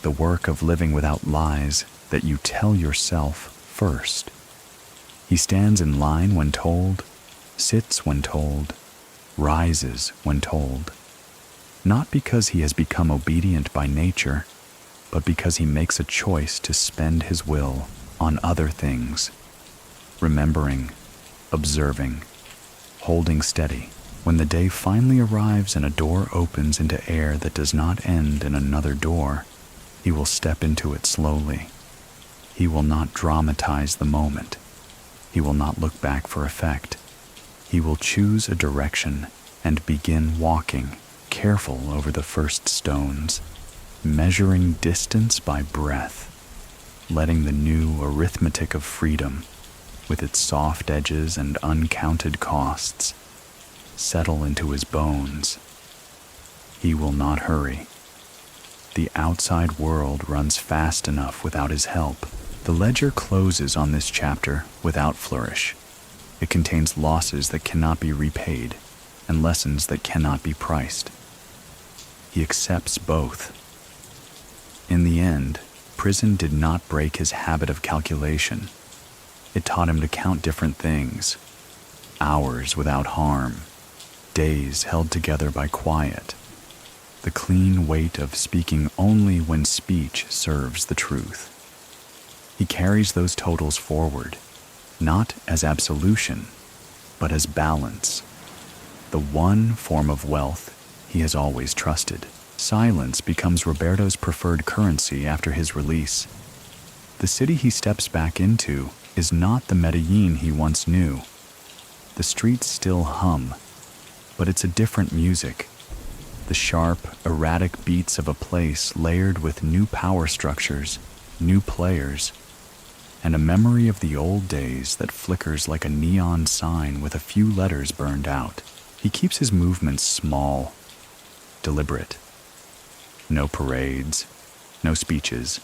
The work of living without lies that you tell yourself first. He stands in line when told, sits when told, rises when told. Not because he has become obedient by nature, but because he makes a choice to spend his will on other things, remembering, observing, holding steady. When the day finally arrives and a door opens into air that does not end in another door, he will step into it slowly. He will not dramatize the moment. He will not look back for effect. He will choose a direction and begin walking, careful over the first stones, measuring distance by breath, letting the new arithmetic of freedom, with its soft edges and uncounted costs, settle into his bones. He will not hurry. The outside world runs fast enough without his help. The ledger closes on this chapter without flourish. It contains losses that cannot be repaid and lessons that cannot be priced. He accepts both. In the end, prison did not break his habit of calculation. It taught him to count different things: hours without harm, days held together by quiet, the clean weight of speaking only when speech serves the truth. He carries those totals forward, not as absolution, but as balance, the one form of wealth he has always trusted. Silence becomes Roberto's preferred currency after his release. The city he steps back into is not the Medellin he once knew. The streets still hum, but it's a different music. The sharp, erratic beats of a place layered with new power structures, new players, and a memory of the old days that flickers like a neon sign with a few letters burned out. He keeps his movements small, deliberate. No parades, no speeches,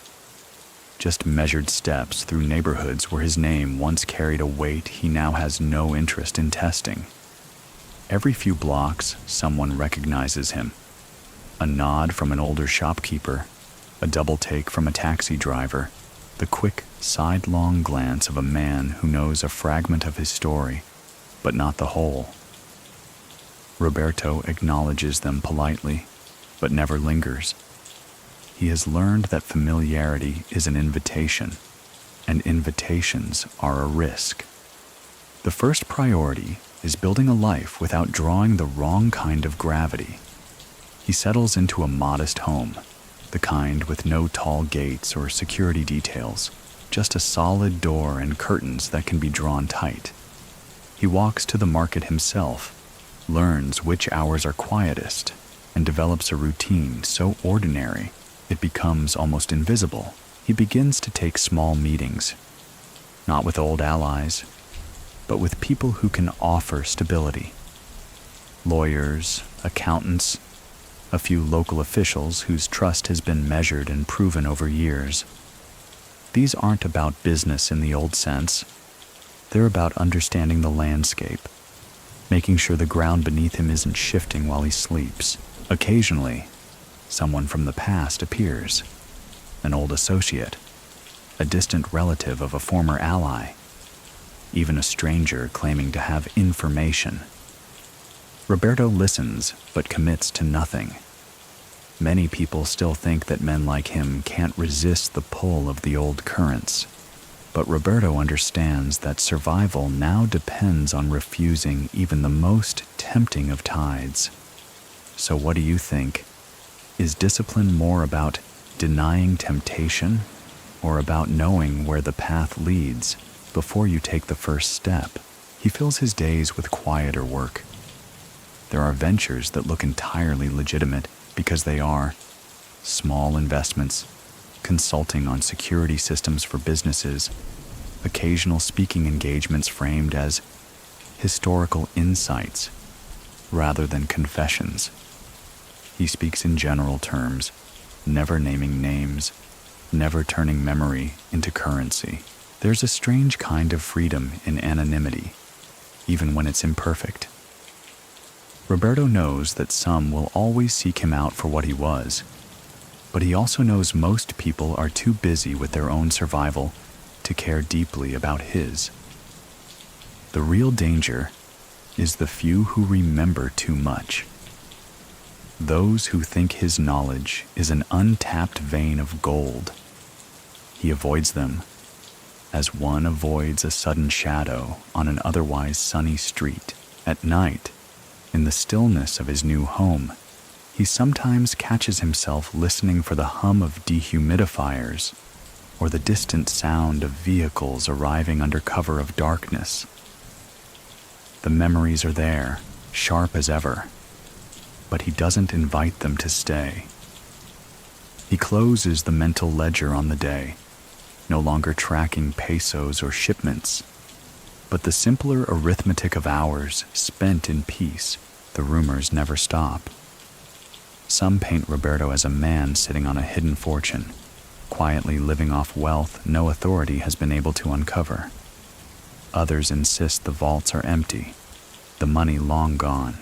just measured steps through neighborhoods where his name once carried a weight he now has no interest in testing. Every few blocks, someone recognizes him. A nod from an older shopkeeper, a double take from a taxi driver, the quick, sidelong glance of a man who knows a fragment of his story, but not the whole. Roberto acknowledges them politely, but never lingers. He has learned that familiarity is an invitation, and invitations are a risk. The first priority is building a life without drawing the wrong kind of gravity. He settles into a modest home, the kind with no tall gates or security details, just a solid door and curtains that can be drawn tight. He walks to the market himself, learns which hours are quietest, and develops a routine so ordinary it becomes almost invisible. He begins to take small meetings, not with old allies, but with people who can offer stability. Lawyers, accountants, a few local officials whose trust has been measured and proven over years. These aren't about business in the old sense. They're about understanding the landscape, making sure the ground beneath him isn't shifting while he sleeps. Occasionally, someone from the past appears, an old associate, a distant relative of a former ally, even a stranger claiming to have information. Roberto listens but commits to nothing. Many people still think that men like him can't resist the pull of the old currents, but Roberto understands that survival now depends on refusing even the most tempting of tides. So what do you think? Is discipline more about denying temptation or about knowing where the path leads before you take the first step? He fills his days with quieter work. There are ventures that look entirely legitimate because they are small investments, consulting on security systems for businesses, occasional speaking engagements framed as historical insights rather than confessions. He speaks in general terms, never naming names, never turning memory into currency. There's a strange kind of freedom in anonymity, even when it's imperfect. Roberto knows that some will always seek him out for what he was, but he also knows most people are too busy with their own survival to care deeply about his. The real danger is the few who remember too much. Those who think his knowledge is an untapped vein of gold. He avoids them, as one avoids a sudden shadow on an otherwise sunny street. At night, in the stillness of his new home, he sometimes catches himself listening for the hum of dehumidifiers or the distant sound of vehicles arriving under cover of darkness. The memories are there, sharp as ever, but he doesn't invite them to stay. He closes the mental ledger on the day, no longer tracking pesos or shipments, but the simpler arithmetic of hours spent in peace. The rumors never stop. Some paint Roberto as a man sitting on a hidden fortune, quietly living off wealth no authority has been able to uncover. Others insist the vaults are empty, the money long gone,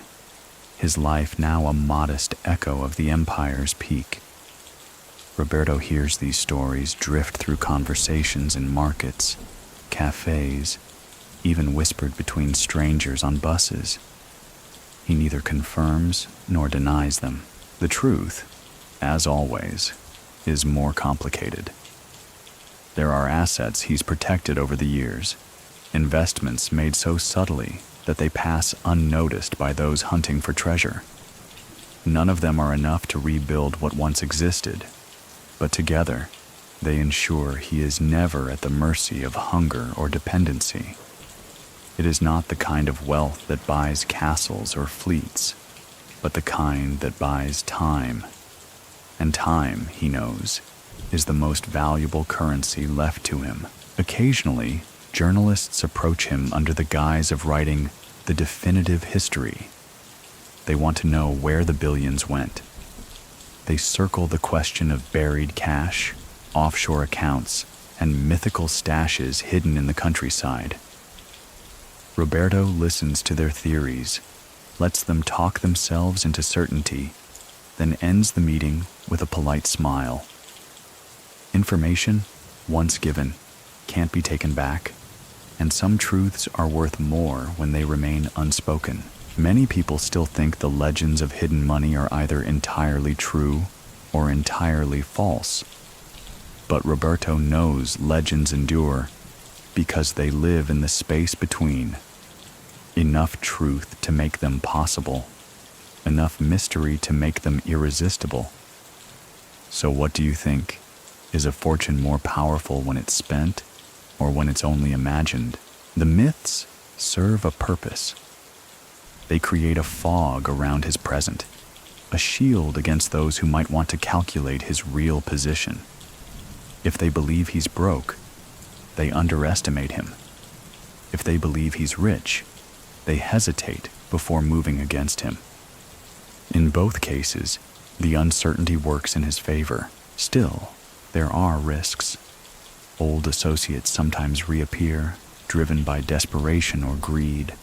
his life now a modest echo of the empire's peak. Roberto hears these stories drift through conversations in markets, cafes, even whispered between strangers on buses. He neither confirms nor denies them. The truth, as always, is more complicated. There are assets he's protected over the years, investments made so subtly that they pass unnoticed by those hunting for treasure. None of them are enough to rebuild what once existed, but together they ensure he is never at the mercy of hunger or dependency. It is not the kind of wealth that buys castles or fleets, but the kind that buys time. And time, he knows, is the most valuable currency left to him. Occasionally, journalists approach him under the guise of writing the definitive history. They want to know where the billions went. They circle the question of buried cash, offshore accounts, and mythical stashes hidden in the countryside. Roberto listens to their theories, lets them talk themselves into certainty, then ends the meeting with a polite smile. Information, once given, can't be taken back, and some truths are worth more when they remain unspoken. Many people still think the legends of hidden money are either entirely true or entirely false. But Roberto knows legends endure because they live in the space between. Enough truth to make them possible, enough mystery to make them irresistible. So what do you think? Is a fortune more powerful when it's spent or when it's only imagined? The myths serve a purpose. They create a fog around his present, a shield against those who might want to calculate his real position. If they believe he's broke, they underestimate him. If they believe he's rich, they hesitate before moving against him. In both cases, the uncertainty works in his favor. Still, there are risks. Old associates sometimes reappear, driven by desperation or greed,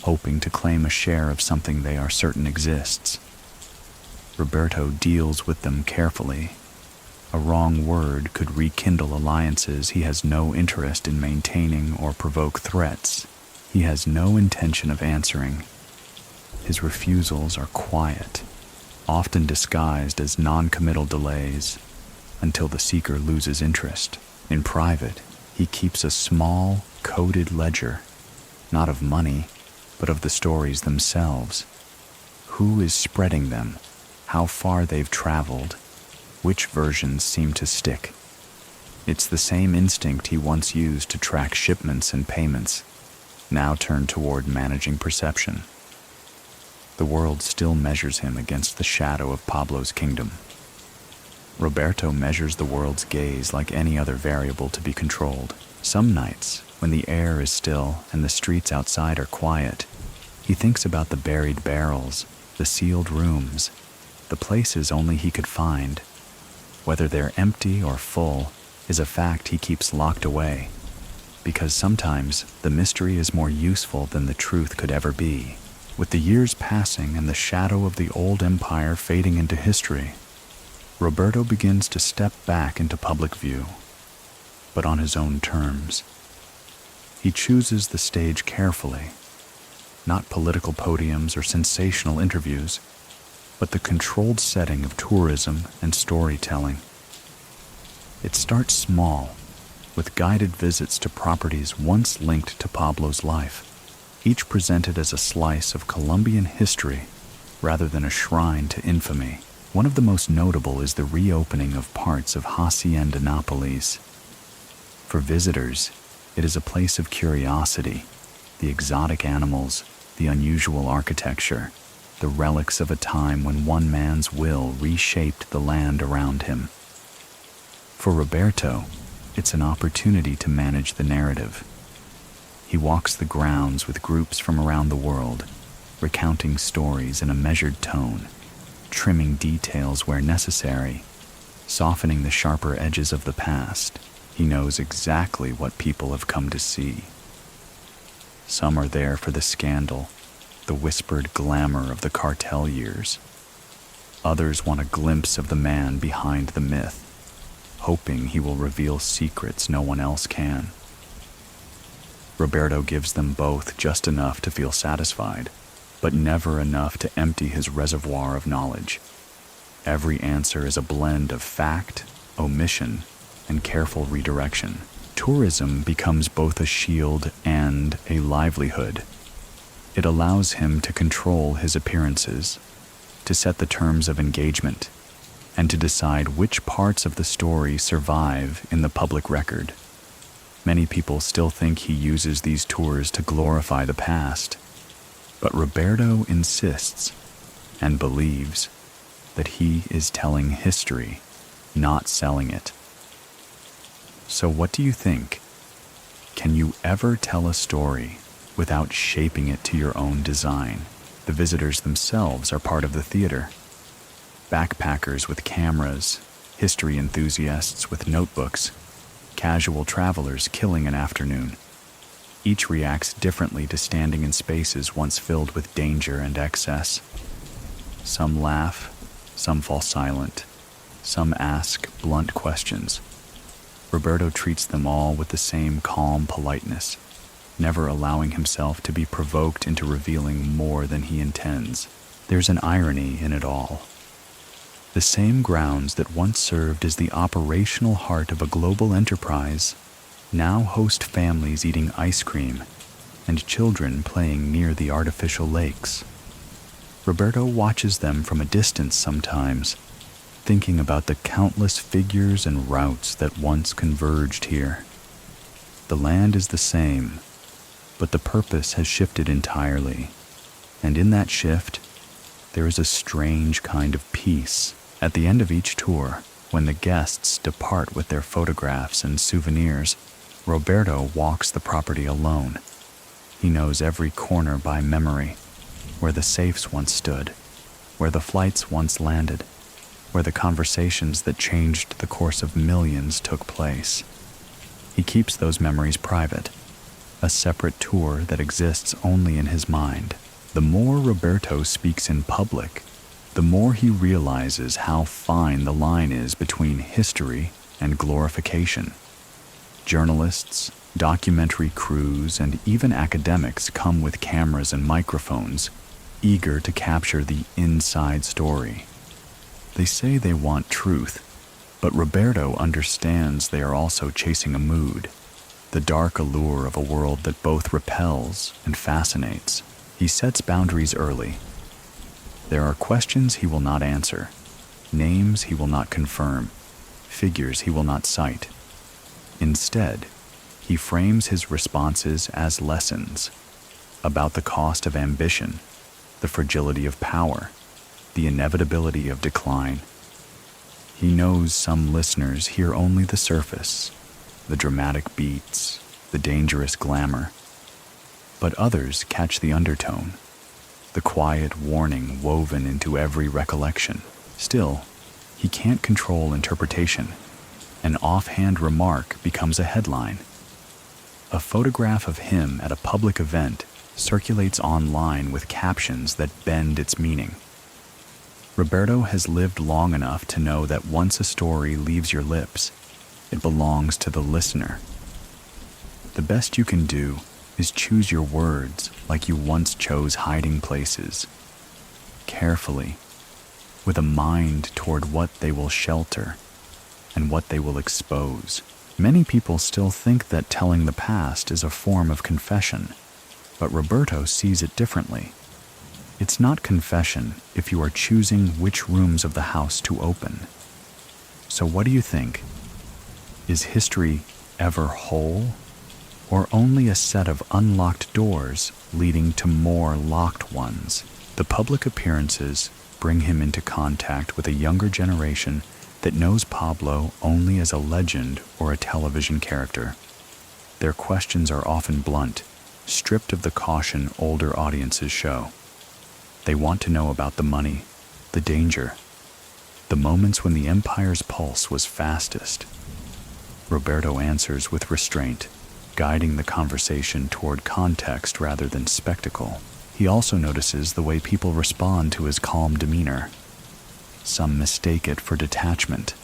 hoping to claim a share of something they are certain exists. Roberto deals with them carefully. A wrong word could rekindle alliances he has no interest in maintaining or provoke threats he has no intention of answering. His refusals are quiet, often disguised as non-committal delays, until the seeker loses interest. In private, he keeps a small, coded ledger, not of money, but of the stories themselves. Who is spreading them, how far they've traveled, which versions seem to stick. It's the same instinct he once used to track shipments and payments, now turned toward managing perception. The world still measures him against the shadow of Pablo's kingdom. Roberto measures the world's gaze like any other variable to be controlled. Some nights, when the air is still and the streets outside are quiet, he thinks about the buried barrels, the sealed rooms, the places only he could find. Whether they're empty or full is a fact he keeps locked away, because sometimes the mystery is more useful than the truth could ever be. With the years passing and the shadow of the old empire fading into history, Roberto begins to step back into public view, but on his own terms. He chooses the stage carefully, not political podiums or sensational interviews, but the controlled setting of tourism and storytelling. It starts small, with guided visits to properties once linked to Pablo's life, each presented as a slice of Colombian history rather than a shrine to infamy. One of the most notable is the reopening of parts of Hacienda Nápoles. For visitors, it is a place of curiosity, the exotic animals, the unusual architecture, the relics of a time when one man's will reshaped the land around him. For Roberto, it's an opportunity to manage the narrative. He walks the grounds with groups from around the world, recounting stories in a measured tone, trimming details where necessary, softening the sharper edges of the past. He knows exactly what people have come to see. Some are there for the scandal, the whispered glamour of the cartel years. Others want a glimpse of the man behind the myth, hoping he will reveal secrets no one else can. Roberto gives them both just enough to feel satisfied, but never enough to empty his reservoir of knowledge. Every answer is a blend of fact, omission, and careful redirection. Tourism becomes both a shield and a livelihood. It allows him to control his appearances, to set the terms of engagement, and to decide which parts of the story survive in the public record. Many people still think he uses these tours to glorify the past, but Roberto insists and believes that he is telling history, not selling it. So what do you think? Can you ever tell a story without shaping it to your own design? The visitors themselves are part of the theater. Backpackers with cameras, history enthusiasts with notebooks, casual travelers killing an afternoon. Each reacts differently to standing in spaces once filled with danger and excess. Some laugh, some fall silent, some ask blunt questions. Roberto treats them all with the same calm politeness, never allowing himself to be provoked into revealing more than he intends. There's an irony in it all. The same grounds that once served as the operational heart of a global enterprise now host families eating ice cream and children playing near the artificial lakes. Roberto watches them from a distance sometimes, thinking about the countless figures and routes that once converged here. The land is the same, but the purpose has shifted entirely, and in that shift, there is a strange kind of peace. At the end of each tour, when the guests depart with their photographs and souvenirs, Roberto walks the property alone. He knows every corner by memory, where the safes once stood, where the flights once landed, where the conversations that changed the course of millions took place. He keeps those memories private, a separate tour that exists only in his mind. The more Roberto speaks in public, the more he realizes how fine the line is between history and glorification. Journalists, documentary crews, and even academics come with cameras and microphones, eager to capture the inside story. They say they want truth, but Roberto understands they are also chasing a mood, the dark allure of a world that both repels and fascinates. He sets boundaries early. There are questions he will not answer, names he will not confirm, figures he will not cite. Instead, he frames his responses as lessons about the cost of ambition, the fragility of power, the inevitability of decline. He knows some listeners hear only the surface, the dramatic beats, the dangerous glamour, but others catch the undertone, the quiet warning woven into every recollection. Still, he can't control interpretation. An offhand remark becomes a headline. A photograph of him at a public event circulates online with captions that bend its meaning. Roberto has lived long enough to know that once a story leaves your lips, it belongs to the listener. The best you can do is choose your words like you once chose hiding places, carefully, with a mind toward what they will shelter and what they will expose. Many people still think that telling the past is a form of confession, but Roberto sees it differently. It's not confession if you are choosing which rooms of the house to open. So what do you think? Is history ever whole, or only a set of unlocked doors leading to more locked ones? The public appearances bring him into contact with a younger generation that knows Pablo only as a legend or a television character. Their questions are often blunt, stripped of the caution older audiences show. They want to know about the money, the danger, the moments when the empire's pulse was fastest. Roberto answers with restraint, guiding the conversation toward context rather than spectacle. He also notices the way people respond to his calm demeanor. Some mistake it for detachment.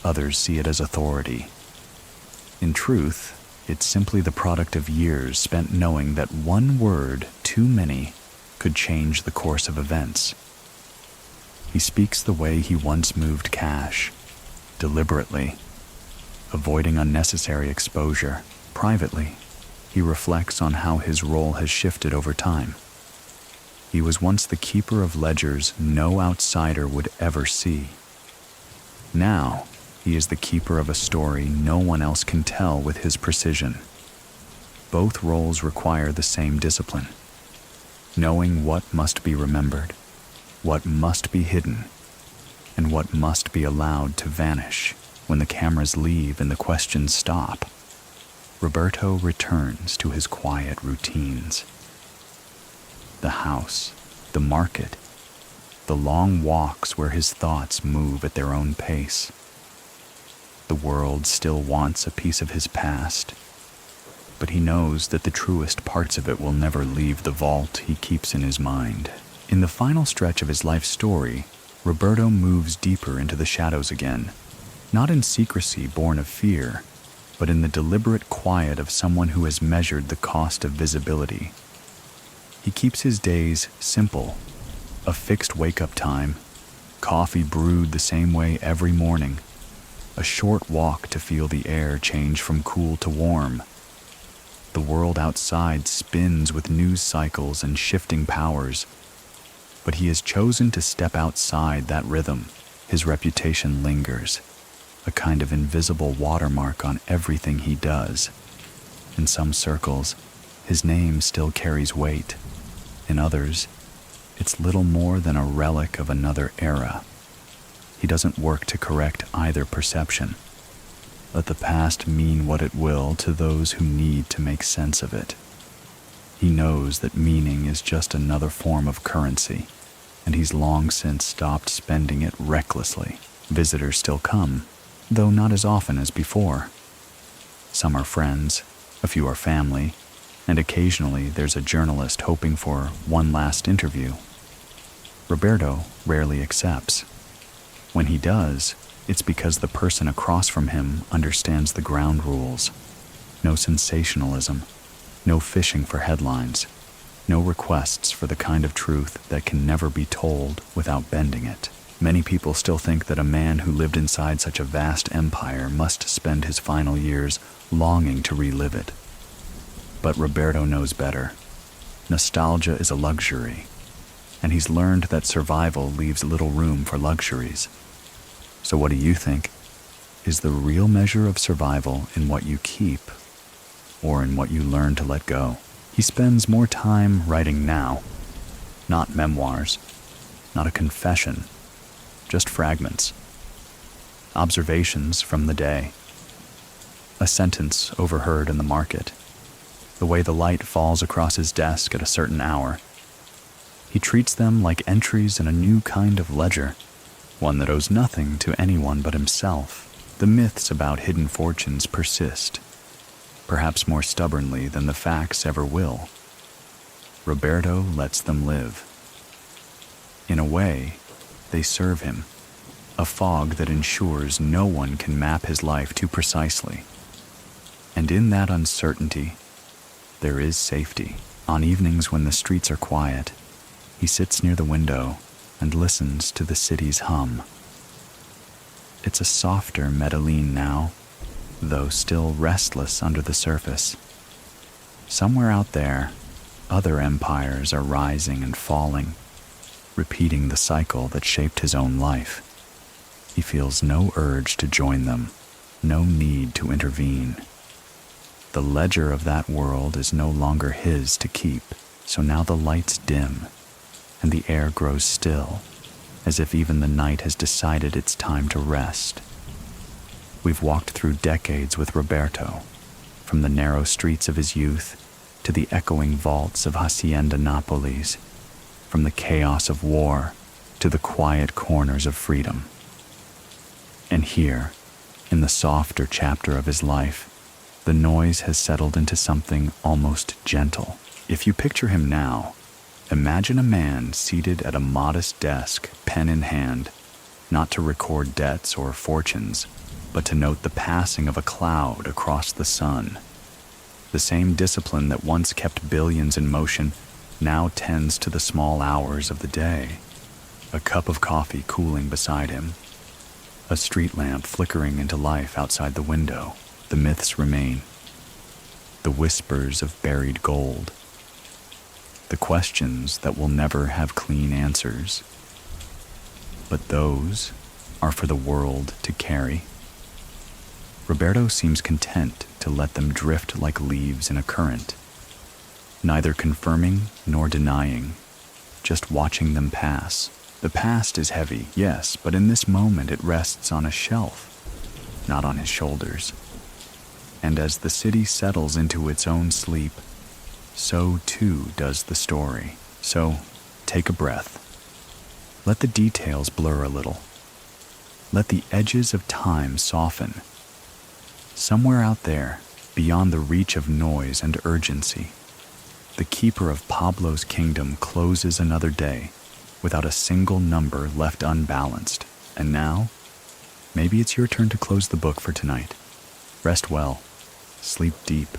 Others see it as authority. In truth, it's simply the product of years spent knowing that one word too many could change the course of events. He speaks the way he once moved cash, deliberately, avoiding unnecessary exposure. Privately, he reflects on how his role has shifted over time. He was once the keeper of ledgers no outsider would ever see. Now, he is the keeper of a story no one else can tell with his precision. Both roles require the same discipline, knowing what must be remembered, what must be hidden, and what must be allowed to vanish. When the cameras leave and the questions stop, Roberto returns to his quiet routines. The house, the market, the long walks where his thoughts move at their own pace. The world still wants a piece of his past, but he knows that the truest parts of it will never leave the vault he keeps in his mind. In the final stretch of his life story, Roberto moves deeper into the shadows again, not in secrecy born of fear, but in the deliberate quiet of someone who has measured the cost of visibility. He keeps his days simple, a fixed wake-up time, coffee brewed the same way every morning, a short walk to feel the air change from cool to warm. The world outside spins with news cycles and shifting powers, but he has chosen to step outside that rhythm. His reputation lingers, a kind of invisible watermark on everything he does. In some circles, his name still carries weight. In others, it's little more than a relic of another era. He doesn't work to correct either perception. Let the past mean what it will to those who need to make sense of it. He knows that meaning is just another form of currency, and he's long since stopped spending it recklessly. Visitors still come, though not as often as before. Some are friends, a few are family, and occasionally there's a journalist hoping for one last interview. Roberto rarely accepts. When he does, it's because the person across from him understands the ground rules. No sensationalism, no fishing for headlines, no requests for the kind of truth that can never be told without bending it. Many people still think that a man who lived inside such a vast empire must spend his final years longing to relive it. But Roberto knows better. Nostalgia is a luxury, and he's learned that survival leaves little room for luxuries. So what do you think? Is the real measure of survival in what you keep, or in what you learn to let go? He spends more time writing now. Not memoirs, not a confession, just fragments. Observations from the day. A sentence overheard in the market. The way the light falls across his desk at a certain hour. He treats them like entries in a new kind of ledger, one that owes nothing to anyone but himself. The myths about hidden fortunes persist, perhaps more stubbornly than the facts ever will. Roberto lets them live. In a way, they serve him, a fog that ensures no one can map his life too precisely. And in that uncertainty, there is safety. On evenings when the streets are quiet, he sits near the window and listens to the city's hum. It's a softer Medellin now, though still restless under the surface. Somewhere out there, other empires are rising and falling, repeating the cycle that shaped his own life. He feels no urge to join them, no need to intervene. The ledger of that world is no longer his to keep, so now the lights dim, and the air grows still, as if even the night has decided it's time to rest. We've walked through decades with Roberto, from the narrow streets of his youth to the echoing vaults of Hacienda Nápoles, from the chaos of war to the quiet corners of freedom. And here, in the softer chapter of his life, the noise has settled into something almost gentle. If you picture him now, imagine a man seated at a modest desk, pen in hand, not to record debts or fortunes, but to note the passing of a cloud across the sun. The same discipline that once kept billions in motion now tends to the small hours of the day. A cup of coffee cooling beside him. A street lamp flickering into life outside the window. The myths remain. The whispers of buried gold. The questions that will never have clean answers. But those are for the world to carry. Roberto seems content to let them drift like leaves in a current, neither confirming nor denying, just watching them pass. The past is heavy, yes, but in this moment it rests on a shelf, not on his shoulders. And as the city settles into its own sleep, so too does the story. So, take a breath. Let the details blur a little. Let the edges of time soften. Somewhere out there, beyond the reach of noise and urgency, the keeper of Pablo's kingdom closes another day without a single number left unbalanced. And now, maybe it's your turn to close the book for tonight. Rest well. Sleep deep.